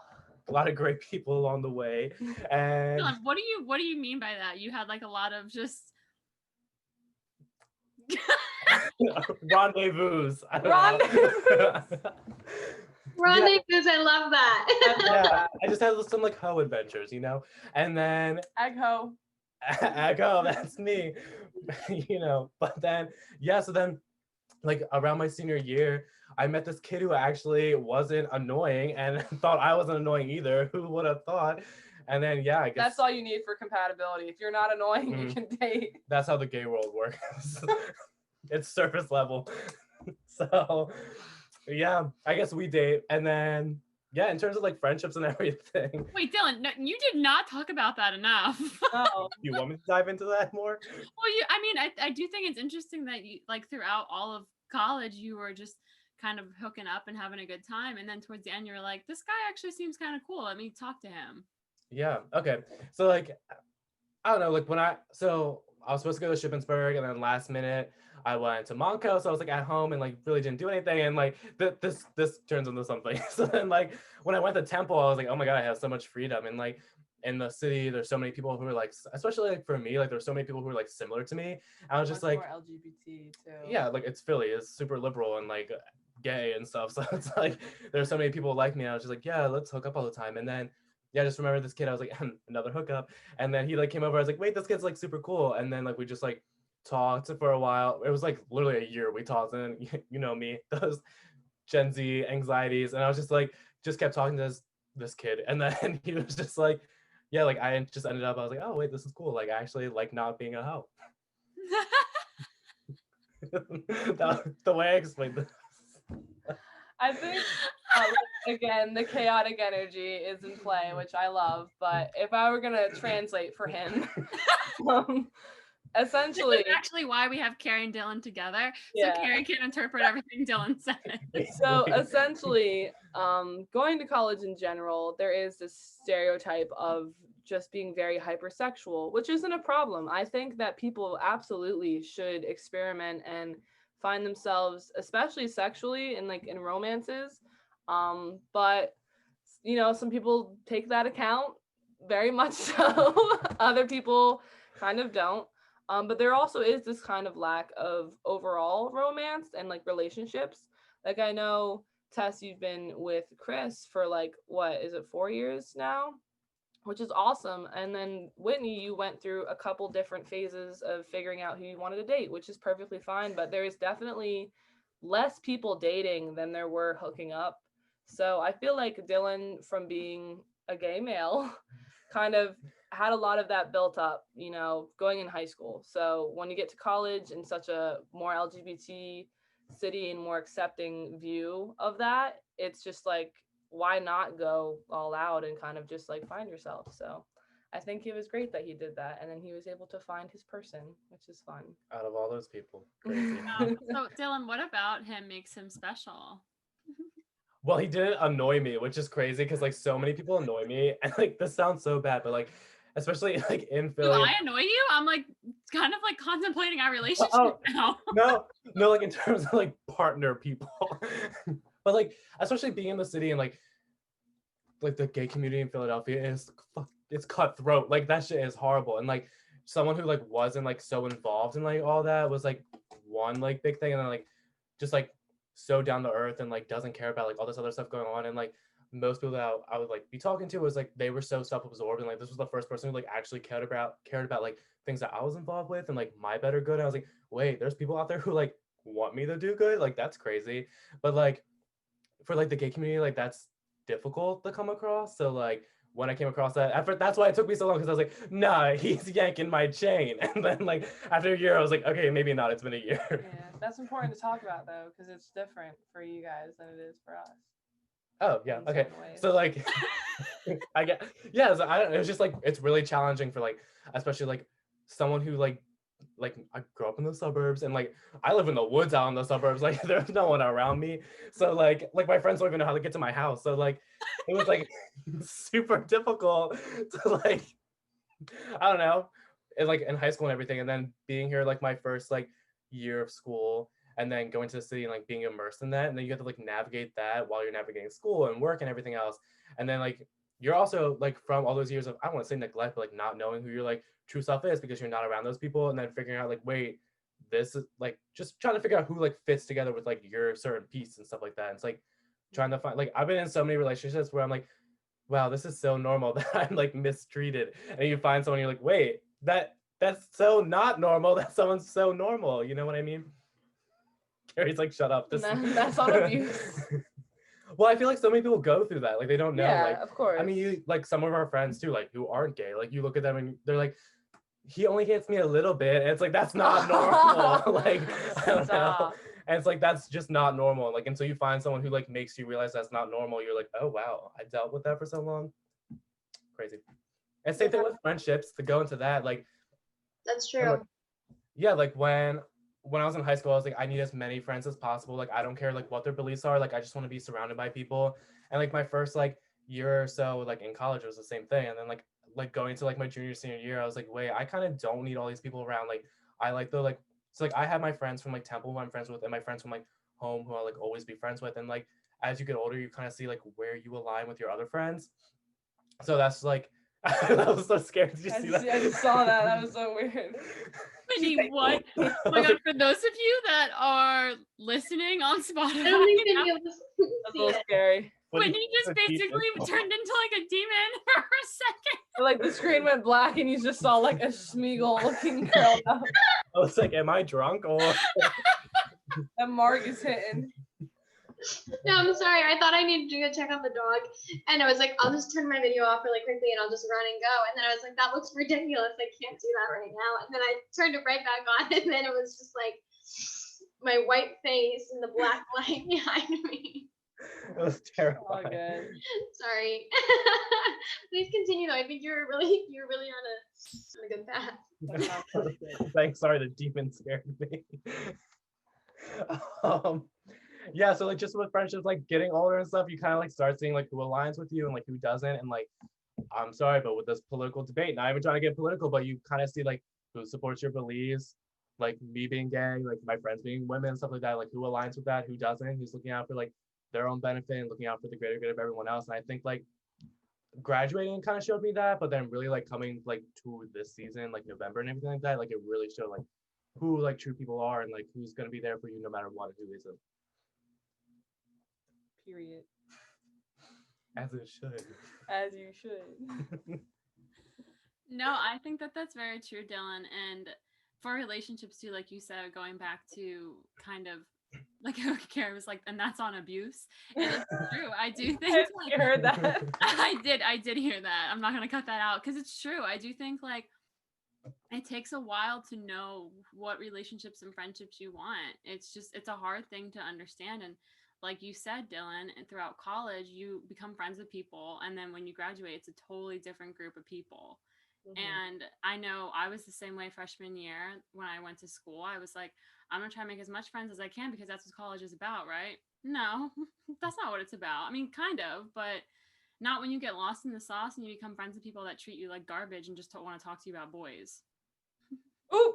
lot of great people along the way, and Dylan, what do you mean by that? You had like a lot of just rendezvous. I don't know. Rendezvous, I love that. Yeah, I just had some like hoe adventures, and then Egg-ho. Echo, that's me, But then, yeah, so then, like around my senior year, I met this kid who actually wasn't annoying and thought I wasn't annoying either. Who would have thought? And then, yeah, I guess That's all you need for compatibility. If you're not annoying, you can date. that's how the gay world works. It's surface level. So, yeah, I guess we date, and then. Yeah, in terms of like friendships and everything. Wait, Dylan, no, you did not talk about that enough. Oh. You want me to dive into that more? Well, I mean, I do think it's interesting that you like throughout all of college, you were just kind of hooking up and having a good time. And then towards the end, you were like, this guy actually seems kind of cool. Let me talk to him. Yeah. Okay. So like, I don't know, like I was supposed to go to Shippensburg, and then last minute I went to Monco. So I was like at home and like really didn't do anything. And like this turns into something. So then like when I went to Temple, I was like, oh my God, I have so much freedom. And like in the city, there's so many people who are like, especially like for me, like there's so many people who are like similar to me. I was just Much like, more LGBT too. yeah, like it's Philly, it's super liberal and like gay and stuff. So it's like there's so many people like me. I was just like, yeah, let's hook up all the time. And then yeah, I just remember this kid. I was like, another hookup. And then he like came over. I was like, wait, this kid's like super cool. And then like we just like talked for a while. It was like literally a year we talked. And you know me, those Gen Z anxieties. And I was just like, just kept talking to this kid. And then he was just like, yeah, like I just ended up. I was like, oh wait, this is cool. Like I actually like not being a hoe. The way I explained this. I think, again, the chaotic energy is in play, which I love. But if I were going to translate for him, essentially. This is actually why we have Carrie and Dylan together. So Yeah. Carrie can interpret everything Dylan said. So essentially, going to college in general, there is this stereotype of just being very hypersexual, which isn't a problem. I think that people absolutely should experiment and find themselves, especially sexually and like in romances. But some people take that account very much so. Other people kind of don't. But there also is this kind of lack of overall romance and like relationships. Like I know, Tess, you've been with Chris for like, what is it, 4 years now? Which is awesome. And then Whitney, you went through a couple different phases of figuring out who you wanted to date, which is perfectly fine. But there is definitely less people dating than there were hooking up. So I feel like Dylan, from being a gay male, kind of had a lot of that built up, going in high school. So when you get to college in such a more LGBT city and more accepting view of that, it's just like, why not go all out and kind of just like find yourself? So I think it was great that he did that. And then he was able to find his person, which is fun. Out of all those people. Crazy. So Dylan, what about him makes him special? Well, he didn't annoy me, which is crazy because like so many people annoy me. And like this sounds so bad, but like especially like in Philly. Do I annoy you? I'm like kind of like contemplating our relationship now. No, like in terms of like partner people. But like especially being in the city and like the gay community in Philadelphia is it's cutthroat. Like that shit is horrible. And like someone who like wasn't like so involved in like all that was like one like big thing, and then like just like so down to earth and like doesn't care about like all this other stuff going on. And like most people that I would like be talking to was like they were so self-absorbed, and like this was the first person who like actually cared about like things that I was involved with and like my better good. And I was like, wait, there's people out there who like want me to do good. Like that's crazy. But like for like the gay community, like that's difficult to come across. So like when I came across that effort, that's why it took me so long, because I was like, nah, he's yanking my chain. And then like after a year, I was like, okay, maybe not. It's been a year. Yeah, that's important to talk about though, because it's different for you guys than it is for us. Oh yeah, okay. So like, I get so I don't. It was just like it's really challenging for like, especially like someone who like I grew up in the suburbs, and like I live in the woods out in the suburbs. Like there's no one around me, so like my friends don't even know how to get to my house. So like it was like super difficult to like I don't know, and like in high school and everything, and then being here like my first like year of school, and then going to the city and like being immersed in that, and then you have to like navigate that while you're navigating school and work and everything else. And then like you're also like from all those years of, I don't want to say neglect, but like not knowing who your like true self is because you're not around those people, and then figuring out like, wait, this is like just trying to figure out who like fits together with like your certain piece and stuff like that. And it's like trying to find, like, I've been in so many relationships where I'm like, wow, this is so normal that I'm like mistreated. And you find someone, you're like, wait, that's so not normal that someone's so normal. You know what I mean? Carrie's like, shut up. This That's not abuse. Well, I feel like so many people go through that. Like they don't know. Yeah, like, of course. I mean, you like some of our friends too, like who aren't gay. Like you look at them and they're like, he only hits me a little bit. And it's like, that's not normal. Like, I don't know. And it's like, that's just not normal. Like, until you find someone who like makes you realize that's not normal, you're like, oh wow, I dealt with that for so long. Crazy. And same thing with friendships, to go into that. Like, That's true. yeah, like when I was in high school, I was like, I need as many friends as possible. Like, I don't care like what their beliefs are. Like, I just want to be surrounded by people. And like my first like year or so, like in college, was the same thing. And then like going to like my junior senior year, I was like, wait, I kind of don't need all these people around. Like, I like the like, so like I have my friends from like Temple who I'm friends with, and my friends from like home who I'll like always be friends with. And like as you get older, you kind of see like where you align with your other friends. So that's like, that was so scary. Did you see that? I just saw that. That was so weird. Whitney, what? Oh my god, for those of you that are listening on Spotify, I don't think any of us That's a see little it. scary. Whitney just basically turned into like a demon for a second. Like the screen went black and you just saw like a Smeagol looking girl. I was like, am I drunk or? That mark is hitting. No, I'm sorry. I thought I needed to go check on the dog. And I was like, I'll just turn my video off really quickly and I'll just run and go. And then I was like, that looks ridiculous. I can't do that right now. And then I turned it right back on. And then it was just like my white face and the black light behind me. It was terrifying. Oh, good. Sorry. Please continue though. I think you're really on a good path. Thanks. Sorry, the demon scared me. Yeah, so like just with friendships, like getting older and stuff, you kind of like start seeing like who aligns with you and like who doesn't. And like, I'm sorry, but with this political debate, not even trying to get political, but you kind of see like who supports your beliefs, like me being gay, like my friends being women and stuff like that, like who aligns with that, who doesn't, who's looking out for like their own benefit and looking out for the greater good of everyone else. And I think like graduating kind of showed me that, but then really like coming like to this season, like November and everything like that, like it really showed like who like true people are and like who's going to be there for you no matter what, who isn't. Period. As it should. As you should. No, I think that that's very true, Dylan. And for relationships too, like you said, going back to kind of like Karen was like, and that's on abuse. And it's true. I do think like, I heard that. I did hear that. I'm not gonna cut that out because it's true. I do think like it takes a while to know what relationships and friendships you want. It's a hard thing to understand. And like you said, Dylan, and throughout college, you become friends with people. And then when you graduate, it's a totally different group of people. Mm-hmm. And I know I was the same way freshman year when I went to school. I was like, I'm going to try to make as much friends as I can because that's what college is about, right? No, that's not what it's about. I mean, kind of, but not when you get lost in the sauce and you become friends with people that treat you like garbage and just want to talk to you about boys. Ooh.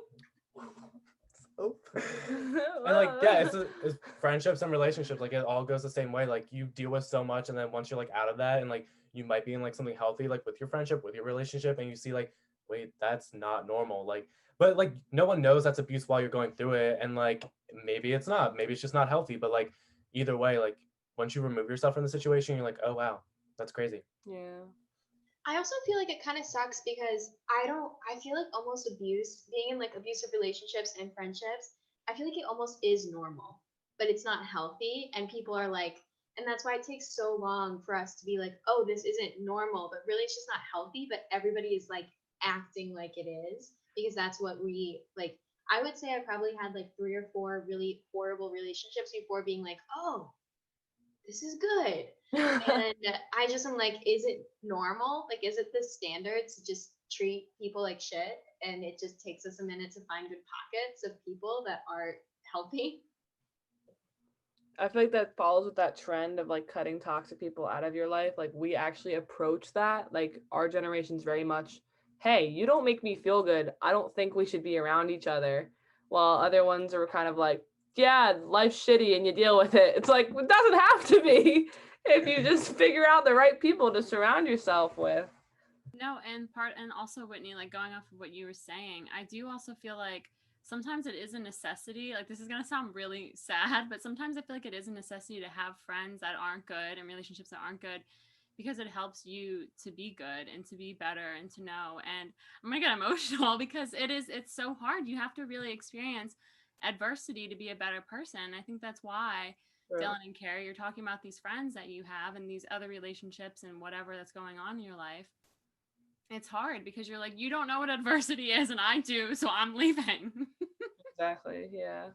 And like, yeah, it's friendships and relationships, like it all goes the same way. Like you deal with so much, and then once you're like out of that and like you might be in like something healthy, like with your friendship, with your relationship, and you see like, wait, that's not normal. Like, but like no one knows that's abuse while you're going through it, and like maybe it's not, maybe it's just not healthy, but like either way, like once you remove yourself from the situation, you're like, oh wow, that's crazy. Yeah. I also feel like it kind of sucks because I feel like almost being in like abusive relationships and friendships, I feel like it almost is normal, but it's not healthy. And people are like, and that's why it takes so long for us to be like, oh, this isn't normal, but really it's just not healthy. But everybody is like acting like it is because that's what we like. I would say I probably had like 3 or 4 really horrible relationships before being like, oh, this is good. And I just am like, is it normal? Like, is it the standard to just treat people like shit? And it just takes us a minute to find good pockets of people that are healthy. I feel like that follows with that trend of like cutting toxic people out of your life. Like we actually approach that. Like our generation's very much, hey, you don't make me feel good. I don't think we should be around each other. While other ones are kind of like, yeah, life's shitty and you deal with it. It's like, it doesn't have to be if you just figure out the right people to surround yourself with. No, and also Whitney, like going off of what you were saying, I do also feel like sometimes it is a necessity. Like this is gonna sound really sad, but sometimes I feel like it is a necessity to have friends that aren't good and relationships that aren't good because it helps you to be good and to be better and to know. And I'm gonna get emotional because it's so hard. You have to really experience adversity to be a better person. I think that's why True. Dylan and Carrie, you're talking about these friends that you have and these other relationships and whatever that's going on in your life. It's hard because you're like, you don't know what adversity is and I do, so I'm leaving. Exactly, yeah.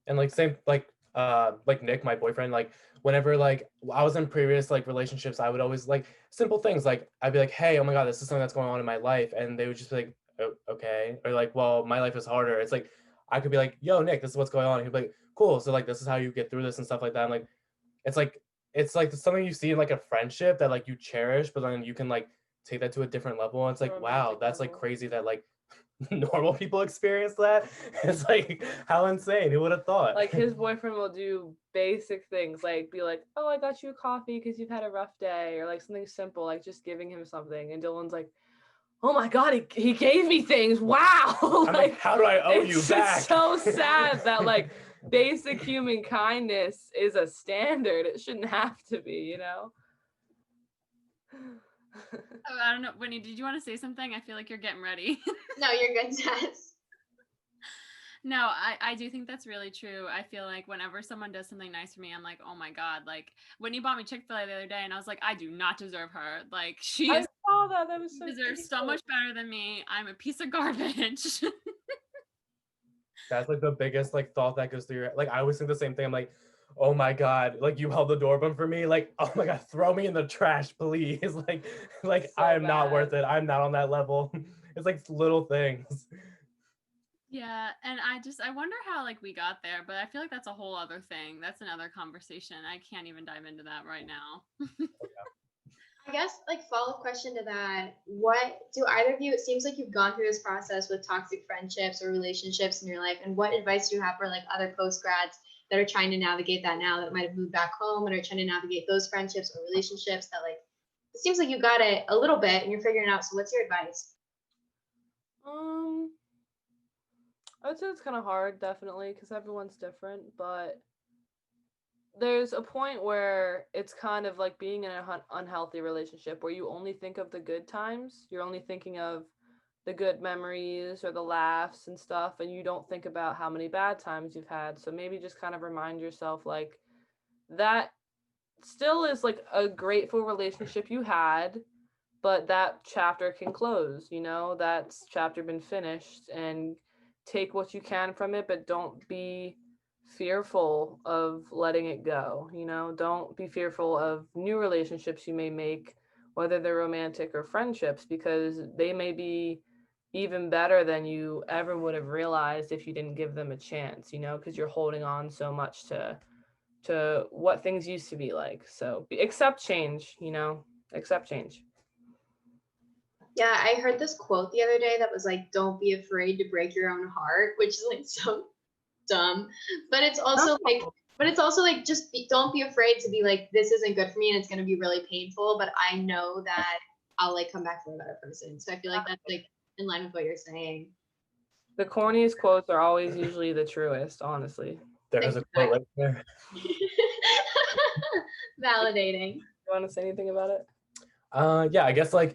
And like same like Nick, my boyfriend, like whenever like I was in previous like relationships, I would always like simple things like I'd be like, hey, oh my god, this is something that's going on in my life, and they would just be like, oh, okay, or like, well, my life is harder. It's like I could be like, yo, Nick, this is what's going on. And he'd be like, cool, so like this is how you get through this and stuff like that. And like it's like something you see in like a friendship that like you cherish, but then you can like take that to a different level. And it's like, wow, Romantic that's like level. crazy that like normal people experience that. It's like how insane. Who would have thought? Like his boyfriend will do basic things like be like, oh, I got you a coffee because you've had a rough day, or like something simple like just giving him something, and Dylan's like, oh my god, he gave me things, wow. I'm like, how do I owe you back? It's so sad that like basic human kindness is a standard. It shouldn't have to be, you know. Oh, I don't know, Whitney, did you want to say something? I feel like you're getting ready. No, you're good, Jess. No, I do think that's really true. I feel like whenever someone does something nice for me, I'm like, oh my god, like Whitney bought me Chick-fil-A the other day and I was like, I do not deserve her. Like she I saw that. That was so deserves cute. so much better than me. I'm a piece of garbage. That's like the biggest like thought that goes through your, like I always think the same thing. I'm like, oh my god, like you held the door open for me, like oh my god, throw me in the trash, please. Like So I am not bad. worth it. I'm not on that level. It's like little things. Yeah, and I wonder how like we got there, but I feel like that's a whole other thing. That's another conversation. I can't even dive into that right now. I guess like follow-up question to that, what do either of you, it seems like you've gone through this process with toxic friendships or relationships in your life, and what advice do you have for like other post-grads that are trying to navigate that now, that might have moved back home and are trying to navigate those friendships or relationships that like, it seems like you got it a little bit and you're figuring it out, so what's your advice? I would say it's kind of hard, definitely, because everyone's different, but there's a point where it's kind of like being in an unhealthy relationship where you only think of the good times. You're only thinking of the good memories or the laughs and stuff, and you don't think about how many bad times you've had. So maybe just kind of remind yourself like that still is like a grateful relationship you had, but that chapter can close, you know, that's chapter been finished, and take what you can from it, but don't be fearful of letting it go, you know, don't be fearful of new relationships you may make, whether they're romantic or friendships, because they may be even better than you ever would have realized if you didn't give them a chance, you know, because you're holding on so much to what things used to be like. So accept change, you know, accept change. Yeah, I heard this quote the other day that was like, don't be afraid to break your own heart, which is like so dumb. But it's also like just don't be afraid to be like, this isn't good for me and it's gonna be really painful, but I know that I'll like come back for a better person. So I feel like that's like in line with what you're saying. The corniest quotes are always usually the truest, honestly. There's a quote right there. Validating. You want to say anything about it? Yeah, I guess like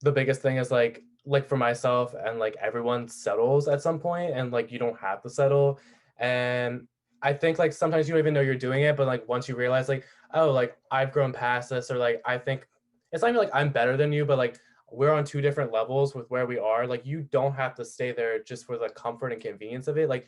the biggest thing is like for myself and like everyone settles at some point, and like you don't have to settle. And I think like sometimes you don't even know you're doing it, but like once you realize like, oh, like I've grown past this, or like I think it's not even like I'm better than you, but like we're on two different levels with where we are. Like you don't have to stay there just for the comfort and convenience of it. Like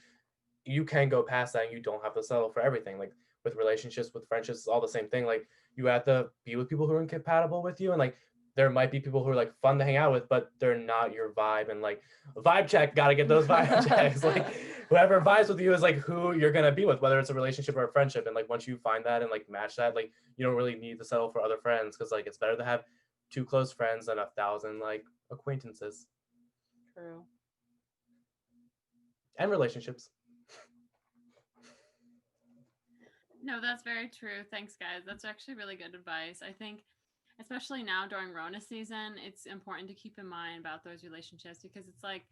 you can go past that and you don't have to settle for everything. Like with relationships, with friendships, it's all the same thing. Like you have to be with people who are incompatible with you, and like there might be people who are like fun to hang out with, but they're not your vibe. And like vibe check, gotta get those vibe checks. Like whoever vibes with you is like who you're gonna be with, whether it's a relationship or a friendship. And like once you find that and like match that, like you don't really need to settle for other friends, because like it's better to have 2 close friends than 1,000 like acquaintances. True. And relationships. No, that's very true. Thanks, guys. That's actually really good advice. I think, especially now during Rona season, it's important to keep in mind about those relationships because it's like,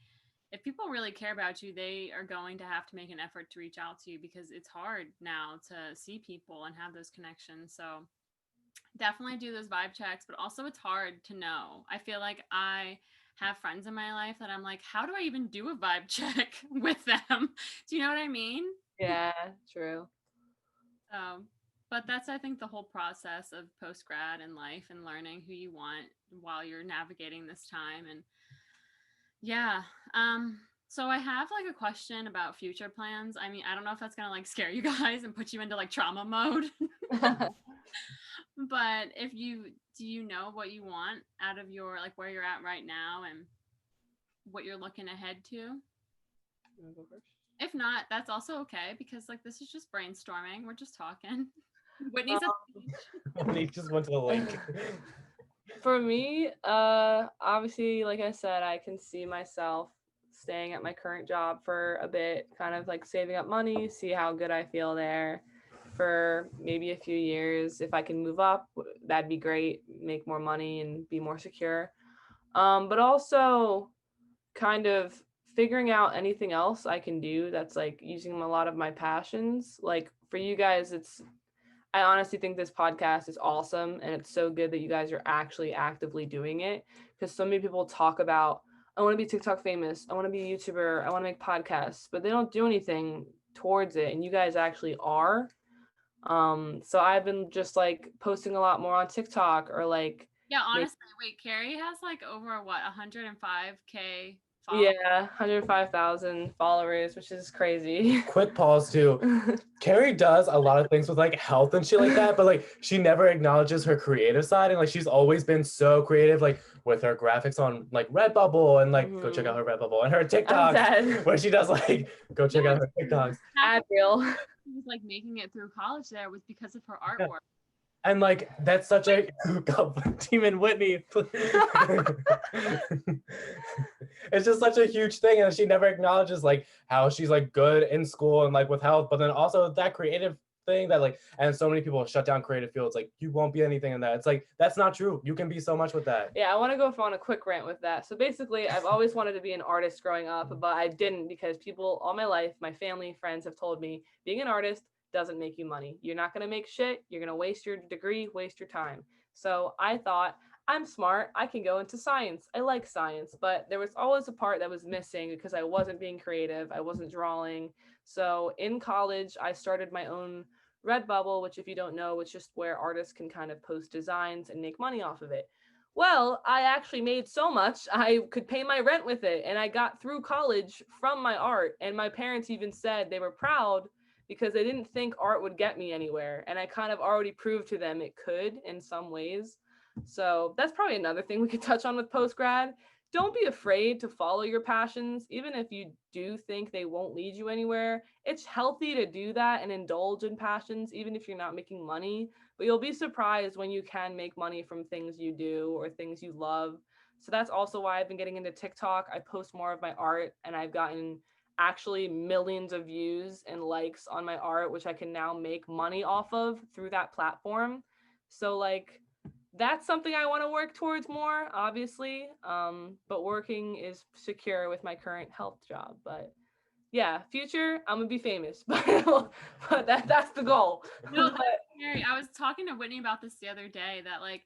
if people really care about you, they are going to have to make an effort to reach out to you because it's hard now to see people and have those connections. So definitely do those vibe checks, but also it's hard to know. I feel like I have friends in my life that I'm like, how do I even do a vibe check with them? Do you know what I mean? Yeah, true. But that's, I think, the whole process of post grad and life and learning who you want while you're navigating this time. And yeah. So I have like a question about future plans. I mean, I don't know if that's gonna like scare you guys and put you into like trauma mode. But if you do you know what you want out of your like where you're at right now and what you're looking ahead to? You wanna go first? If not, that's also okay because like this is just brainstorming. We're just talking. Whitney's a He just went to the link. For me, obviously, like I said, I can see myself staying at my current job for a bit, kind of like saving up money, see how good I feel there for maybe a few years. If I can move up, that'd be great, make more money and be more secure. But also kind of figuring out anything else I can do that's like using a lot of my passions. Like for you guys, I honestly think this podcast is awesome and it's so good that you guys are actually actively doing it because so many people talk about I want to be TikTok famous, I want to be a YouTuber, I want to make podcasts, but they don't do anything towards it and you guys actually are. So I've been just like posting a lot more on TikTok or like yeah, honestly, wait, Carrie has like over what 105K followers. yeah, 105,000 followers, which is crazy. Quick pause too. Carrie does a lot of things with like health and shit like that, but like she never acknowledges her creative side, and like she's always been so creative, like with her graphics on like Redbubble and like go check out her Redbubble and her TikToks where she does like go check out her TikToks. Adriel. She was like making it through college there was because of her artwork. And like that's such a Team and Whitney. It's just such a huge thing, and she never acknowledges like how she's like good in school and like with health, but then also that creative thing that like, and so many people shut down creative fields like you won't be anything in that. It's like that's not true. You can be so much with that. Yeah, I want to go on a quick rant with that. So basically, I've always wanted to be an artist growing up, but I didn't because people all my life, my family, friends have told me being an artist doesn't make you money. You're not going to make shit. You're going to waste your degree, waste your time. So I thought, I'm smart. I can go into science. I like science, but there was always a part that was missing because I wasn't being creative. I wasn't drawing. So in college, I started my own Redbubble, which if you don't know, it's just where artists can kind of post designs and make money off of it. Well, I actually made so much, I could pay my rent with it. And I got through college from my art. And my parents even said they were proud because they didn't think art would get me anywhere. And I kind of already proved to them it could in some ways. So that's probably another thing we could touch on with post-grad. Don't be afraid to follow your passions, even if you do think they won't lead you anywhere. It's healthy to do that and indulge in passions, even if you're not making money. But you'll be surprised when you can make money from things you do or things you love. So that's also why I've been getting into TikTok. I post more of my art and I've gotten actually millions of views and likes on my art, which I can now make money off of through that platform. So like that's something I want to work towards more, obviously. But working is secure with my current health job. But yeah, future, I'm gonna be famous. But that's the goal. No, that's scary. I was talking to Whitney about this the other day that like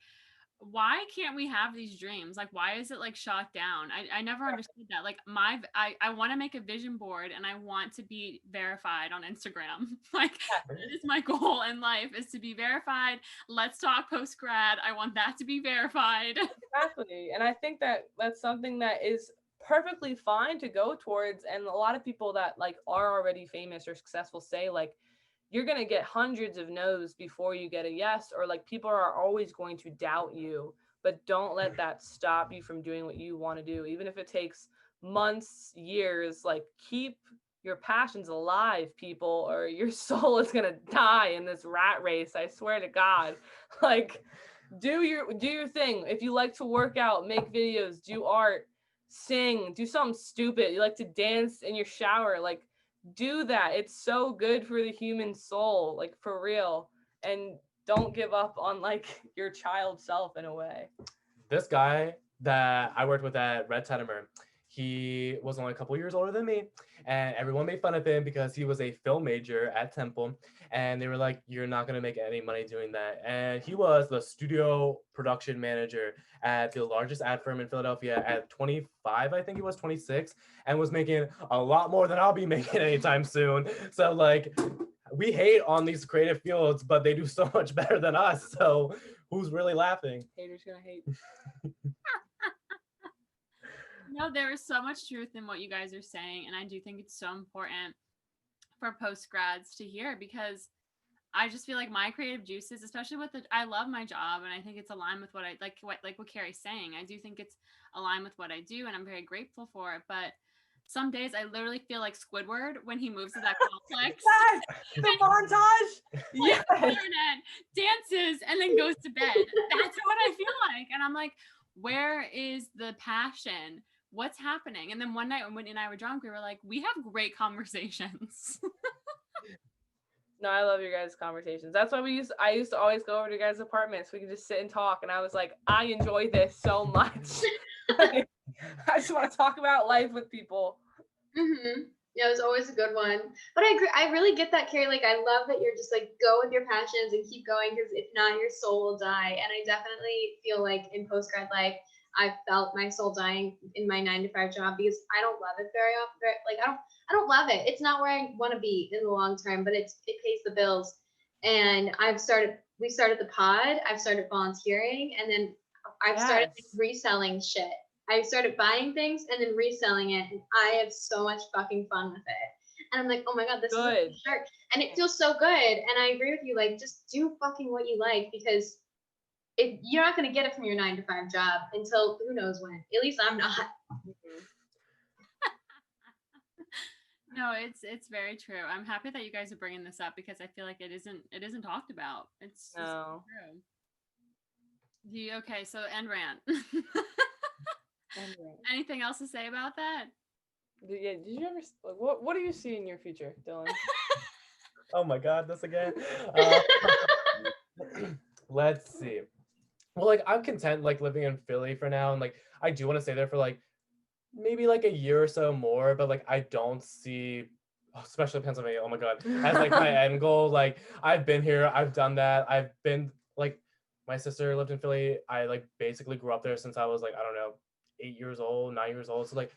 why can't we have these dreams? Like, why is it like shot down? I never understood that. Like I want to make a vision board and I want to be verified on Instagram. Like that is my goal in life is to be verified. Let's talk post grad. I want that to be verified. Exactly. And I think that that's something that is perfectly fine to go towards. And a lot of people that like are already famous or successful say like, you're going to get hundreds of no's before you get a yes, or like people are always going to doubt you, but don't let that stop you from doing what you want to do. Even if it takes months, years, like keep your passions alive, people, or your soul is going to die in this rat race. I swear to God, like do your thing. If you like to work out, make videos, do art, sing, do something stupid. You like to dance in your shower, like do that. It's so good for the human soul, like for real. And don't give up on like your child self in a way. This guy that I worked with at Red Tetimer, he was only a couple years older than me, and everyone made fun of him because he was a film major at Temple, and they were like, "You're not gonna make any money doing that." And he was the studio production manager at the largest ad firm in Philadelphia at 25, I think he was 26, and was making a lot more than I'll be making anytime soon. So like, we hate on these creative fields, but they do so much better than us. So who's really laughing? Haters gonna hate. No, there is so much truth in what you guys are saying, and I do think it's so important for post-grads to hear, because I just feel like my creative juices, especially with I love my job, and I think it's aligned with what I like, what Carrie's saying. I do think it's aligned with what I do, and I'm very grateful for it. But some days I literally feel like Squidward when he moves to that complex. Yes, the montage. Yes. Internet, dances, and then goes to bed. That's what I feel like. And I'm like, where is the passion? What's happening? And then one night when Whitney and I were drunk, we were like, we have great conversations. No, I love your guys' conversations. That's why I used to always go over to your guys' apartments. We could just sit and talk, and I was like, I enjoy this so much. Like, I just want to talk about life with people. Yeah, it was always a good one. But I agree. I really get that, Carrie. Like, I love that you're just like, go with your passions and keep going, because if not, your soul will die. And I definitely feel like in post-grad life, I felt my soul dying in my 9-to-5 job, because I don't love it very often. Like, I don't love it. It's not where I want to be in the long term, but it pays the bills. And we started the pod. I've started volunteering, and then I've started reselling shit. I started buying things and then reselling it, and I have so much fucking fun with it. And I'm like, oh my God, this is a shirt. And it feels so good. And I agree with you, like, just do fucking what you like, because if you're not going to get it from your 9-to-5 job until who knows when. At least I'm not. No, it's very true. I'm happy that you guys are bringing this up, because I feel like it isn't talked about. It's just true. Okay, so end rant. Anything else to say about that? Yeah, did you ever? What do you see in your future, Dylan? Oh my God, this again. Let's see. Well, like, I'm content like living in Philly for now, and like I do want to stay there for like maybe like a year or so more, but like I don't see, especially Pennsylvania, oh my God, as like my end goal. Like, I've been here, I've done that. I've been like, my sister lived in Philly. I like basically grew up there since I was like, I don't know, 8 years old, 9 years old. So like,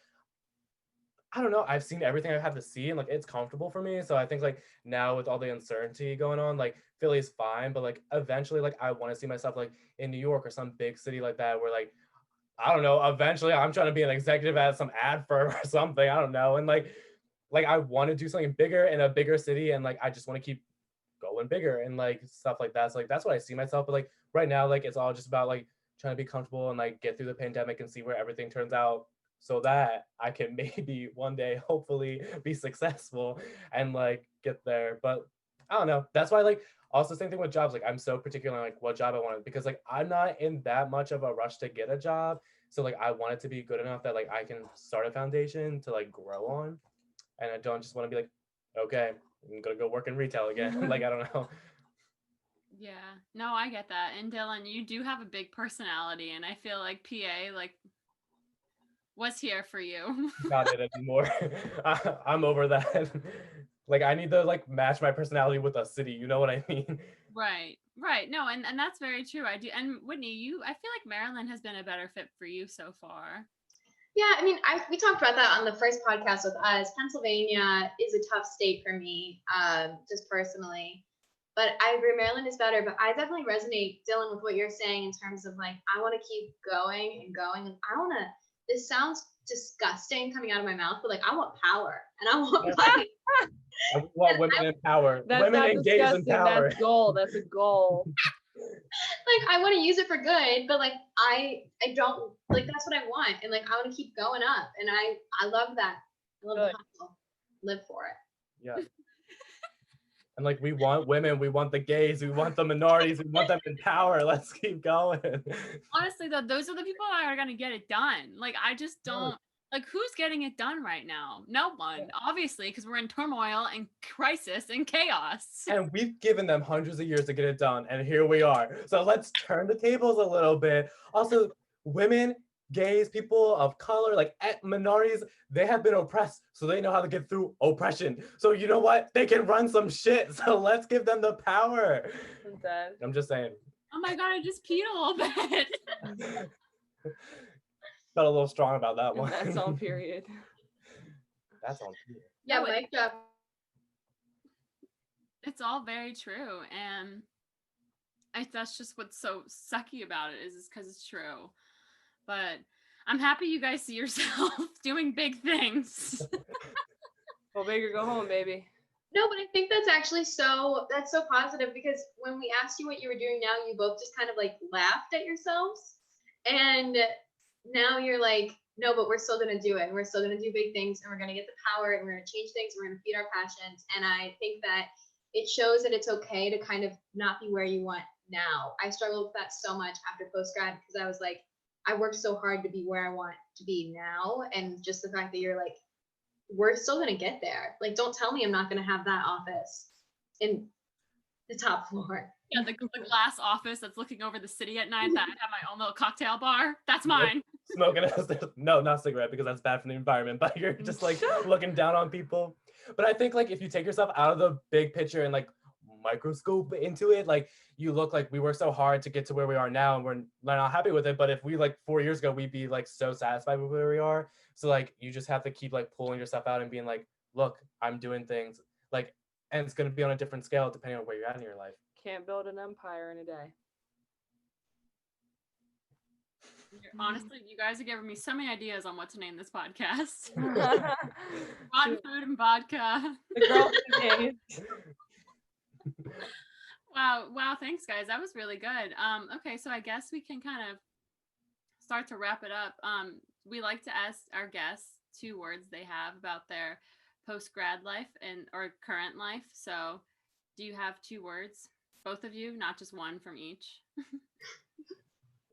I don't know, I've seen everything I have to see, and like it's comfortable for me. So I think like now with all the uncertainty going on, like Philly's fine, but like eventually like I want to see myself like in New York or some big city like that, where like, I don't know, eventually I'm trying to be an executive at some ad firm or something. I don't know. And like I want to do something bigger in a bigger city, and like I just want to keep going bigger and like stuff like that. So like that's what I see myself. But like right now, like it's all just about like trying to be comfortable and like get through the pandemic and see where everything turns out, so that I can maybe one day hopefully be successful and like get there. But I don't know. That's why like also same thing with jobs. Like I'm so particular on like what job I want, because like I'm not in that much of a rush to get a job. So like I want it to be good enough that like I can start a foundation to like grow on. And I don't just want to be like, okay, I'm gonna go work in retail again. Like I don't know. Yeah, no, I get that. And Dylan, you do have a big personality, and I feel like PA like was here for you. Not it anymore. I'm over that. Like I need to like match my personality with a city. You know what I mean? Right. No, and that's very true. I do. And Whitney, I feel like Maryland has been a better fit for you so far. Yeah, I mean, we talked about that on the first podcast with us. Pennsylvania is a tough state for me, just personally. But I agree, Maryland is better. But I definitely resonate, Dylan, with what you're saying in terms of like, I want to keep going and going. And I want to, this sounds disgusting coming out of my mouth, but like, I want power. And I want like, I want women in power. That's women not and gays in power. That's goal. That's a goal. like I want to use it for good, but like I don't, like that's what I want, and like I want to keep going up, and I love that. I love the hustle. Live for it. Yeah. And like we want women, we want the gays, we want the minorities, we want them in power. Let's keep going. Honestly though, those are the people that are gonna get it done. Like I just don't Like, who's getting it done right now? No one, obviously, because we're in turmoil and crisis and chaos. And we've given them hundreds of years to get it done, and here we are. So let's turn the tables a little bit. Also, women, gays, people of color, like minorities, they have been oppressed, so they know how to get through oppression. So you know what? They can run some shit. So let's give them the power. I'm just saying. Oh my god, I just peed a little bit. Felt a little strong about that one. That's on period. That's on period. Yeah, No, mic drop. It's all very true, and that's just what's so sucky about it is because it's true. But I'm happy you guys see yourself doing big things. Go big or go home, baby. No, but I think that's actually that's so positive, because when we asked you what you were doing now, you both just kind of like laughed at yourselves. And now you're like, no, but we're still going to do it. And we're still going to do big things, and we're going to get the power, and we're going to change things. We're going to feed our passions. And I think that it shows that it's okay to kind of not be where you want now. I struggled with that so much after post-grad, because I was like, I worked so hard to be where I want to be now. And just the fact that you're like, we're still going to get there. Like, don't tell me I'm not going to have that office in the top floor. Yeah, the glass office that's looking over the city at night, that I have my own little cocktail bar. That's mine. Smoking no, not cigarette, because that's bad for the environment, but you're just like looking down on people. But I think like if you take yourself out of the big picture and like microscope into it, like you look like we worked so hard to get to where we are now, and we're not happy with it. But if we like 4 years ago, we'd be like so satisfied with where we are. So like you just have to keep like pulling yourself out and being like, look, I'm doing things like, and it's going to be on a different scale depending on where you're at in your life. Can't build an empire in a day. Honestly, you guys are giving me so many ideas on what to name this podcast. Rotten food and vodka. The girl Wow, thanks guys. That was really good. Okay, so I guess we can kind of start to wrap it up. We like to ask our guests 2 words they have about their post-grad life or current life. So do you have 2 words? Both of you, not just one from each.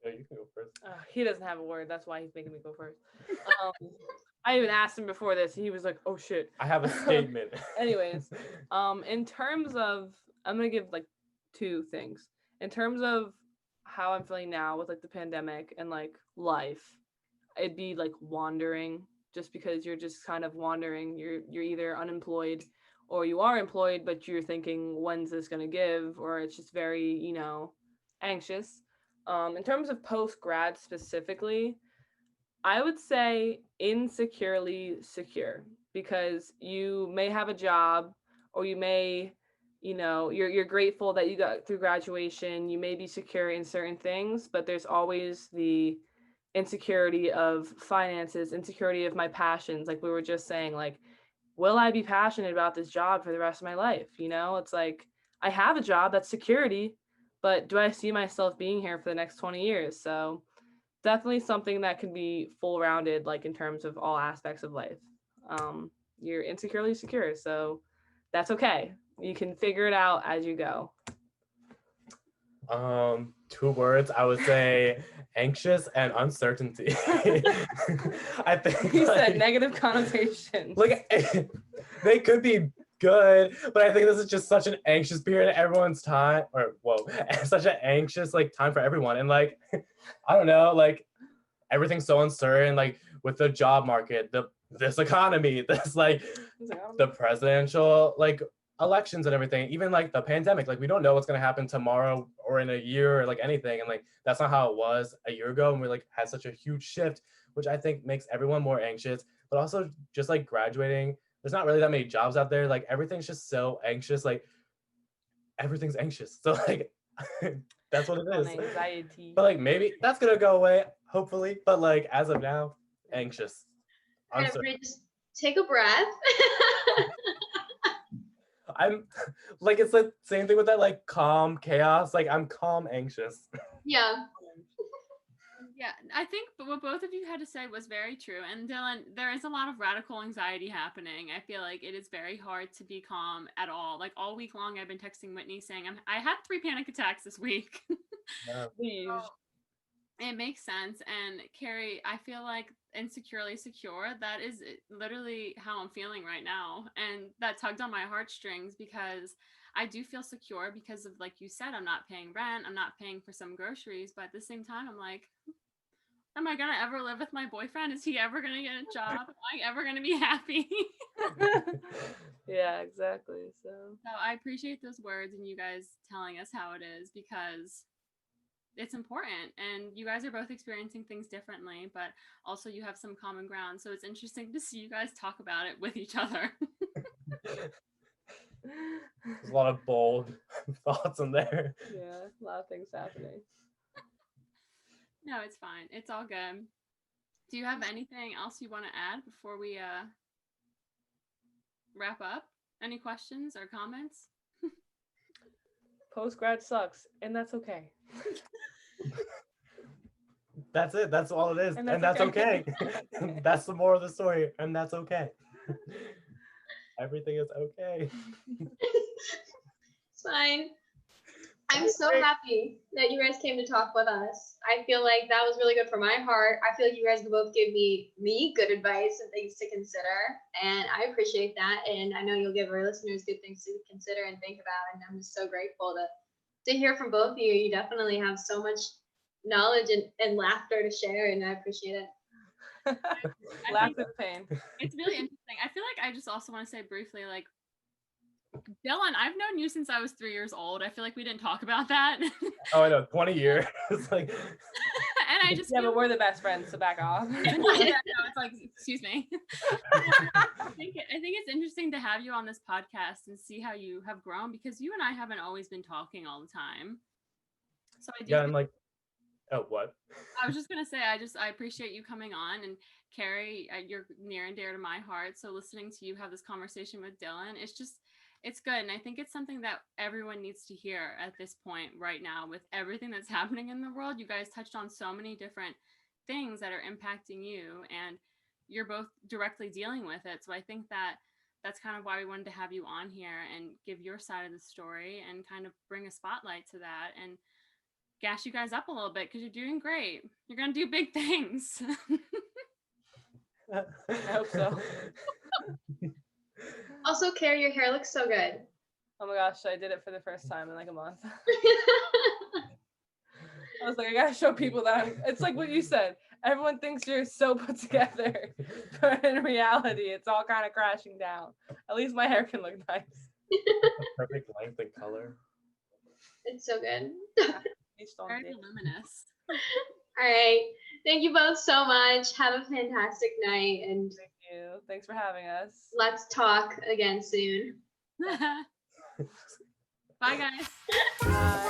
Yeah, you can go first. He doesn't have a word. That's why he's making me go first. I even asked him before this, and he was like, "Oh shit." I have a statement. Anyways, in terms of, I'm gonna give like 2 things. In terms of how I'm feeling now with like the pandemic and like life, it'd be like wandering, just because you're just kind of wandering. You're either unemployed or you are employed, but you're thinking, when's this gonna give? Or it's just very, anxious. In terms of post-grad specifically, I would say insecurely secure, because you may have a job, or you may, you're grateful that you got through graduation. You may be secure in certain things, but there's always the insecurity of finances, insecurity of my passions. Like we were just saying, like, will I be passionate about this job for the rest of my life? It's like, I have a job, that's security, but do I see myself being here for the next 20 years? So definitely something that can be full rounded, like in terms of all aspects of life. You're insecurely secure, so that's okay. You can figure it out as you go. 2 words, I would say anxious and uncertainty. I think He said negative connotations. Like they could be good, but I think this is just such an anxious period at everyone's time, such an anxious like time for everyone. And like, I don't know, like everything's so uncertain, like with the job market, this economy, this like the presidential like elections and everything, even like the pandemic, like we don't know what's going to happen tomorrow or in a year or like anything. And like that's not how it was a year ago, and we like had such a huge shift, which I think makes everyone more anxious. But also just like graduating, there's not really that many jobs out there. Like everything's just so anxious, like everything's anxious. So like that's what it is. Anxiety. But like maybe that's gonna go away, hopefully. But like as of now, anxious. Just take a breath. I'm like, it's the same thing with that like calm chaos. Like I'm calm anxious. Yeah. Yeah, I think what both of you had to say was very true. And Dylan, there is a lot of radical anxiety happening. I feel like it is very hard to be calm at all. Like all week long, I've been texting Whitney saying I had 3 panic attacks this week. Yeah. It makes sense. And Carrie, I feel like insecurely secure, that is literally how I'm feeling right now. And that tugged on my heartstrings because I do feel secure because of, like you said, I'm not paying rent, I'm not paying for some groceries, but at the same time, I'm like, am I gonna ever live with my boyfriend? Is he ever gonna get a job? Am I ever gonna be happy? Yeah, exactly. So I appreciate those words and you guys telling us how it is because it's important, and you guys are both experiencing things differently, but also you have some common ground, so it's interesting to see you guys talk about it with each other. There's a lot of bold thoughts in there. yeah, a lot of things happening. No, it's fine, it's all good. Do you have anything else you want to add before we wrap up? Any questions or comments? Post-grad sucks, and that's okay. That's it. That's all it is. And And that's that's okay. okay. That's the moral of the story. And that's okay. Everything is okay. It's fine. I'm so happy that you guys came to talk with us. I feel like that was really good for my heart. I feel like you guys both give me good advice and things to consider, and I appreciate that. And I know you'll give our listeners good things to consider and think about. And I'm just so grateful to hear from both of you. You definitely have so much knowledge and laughter to share, and I appreciate it. Laughter and pain. It's really interesting. I feel like I just also want to say briefly, like, Dylan, I've known you since I was 3 years old. I feel like we didn't talk about that. Oh, I know. 20 years. It's like, And I just Yeah, but we're the best friends, so back off. yeah, no, it's like, excuse me. I think it's interesting to have you on this podcast and see how you have grown, because you and I haven't always been talking all the time. So I do yeah, think, I'm like, oh, what? I was just gonna say, I appreciate you coming on, and Carrie, you're near and dear to my heart. So listening to you have this conversation with Dylan, it's good. And I think it's something that everyone needs to hear at this point right now with everything that's happening in the world. You guys touched on so many different things that are impacting you, and you're both directly dealing with it. So I think that's kind of why we wanted to have you on here and give your side of the story and kind of bring a spotlight to that and gas you guys up a little bit, because you're doing great. You're going to do big things. I hope so. Also, Carrie, your hair looks so good. Oh my gosh, I did it for the first time in like a month. I was like, I gotta show people that it's like what you said. Everyone thinks you're so put together, but in reality, it's all kind of crashing down. At least my hair can look nice. Perfect length and color. It's so good. Very luminous. All right. Thank you both so much. Have a fantastic night, and Thank you. Thanks for having us. let's talk again soon. Bye, guys. Bye.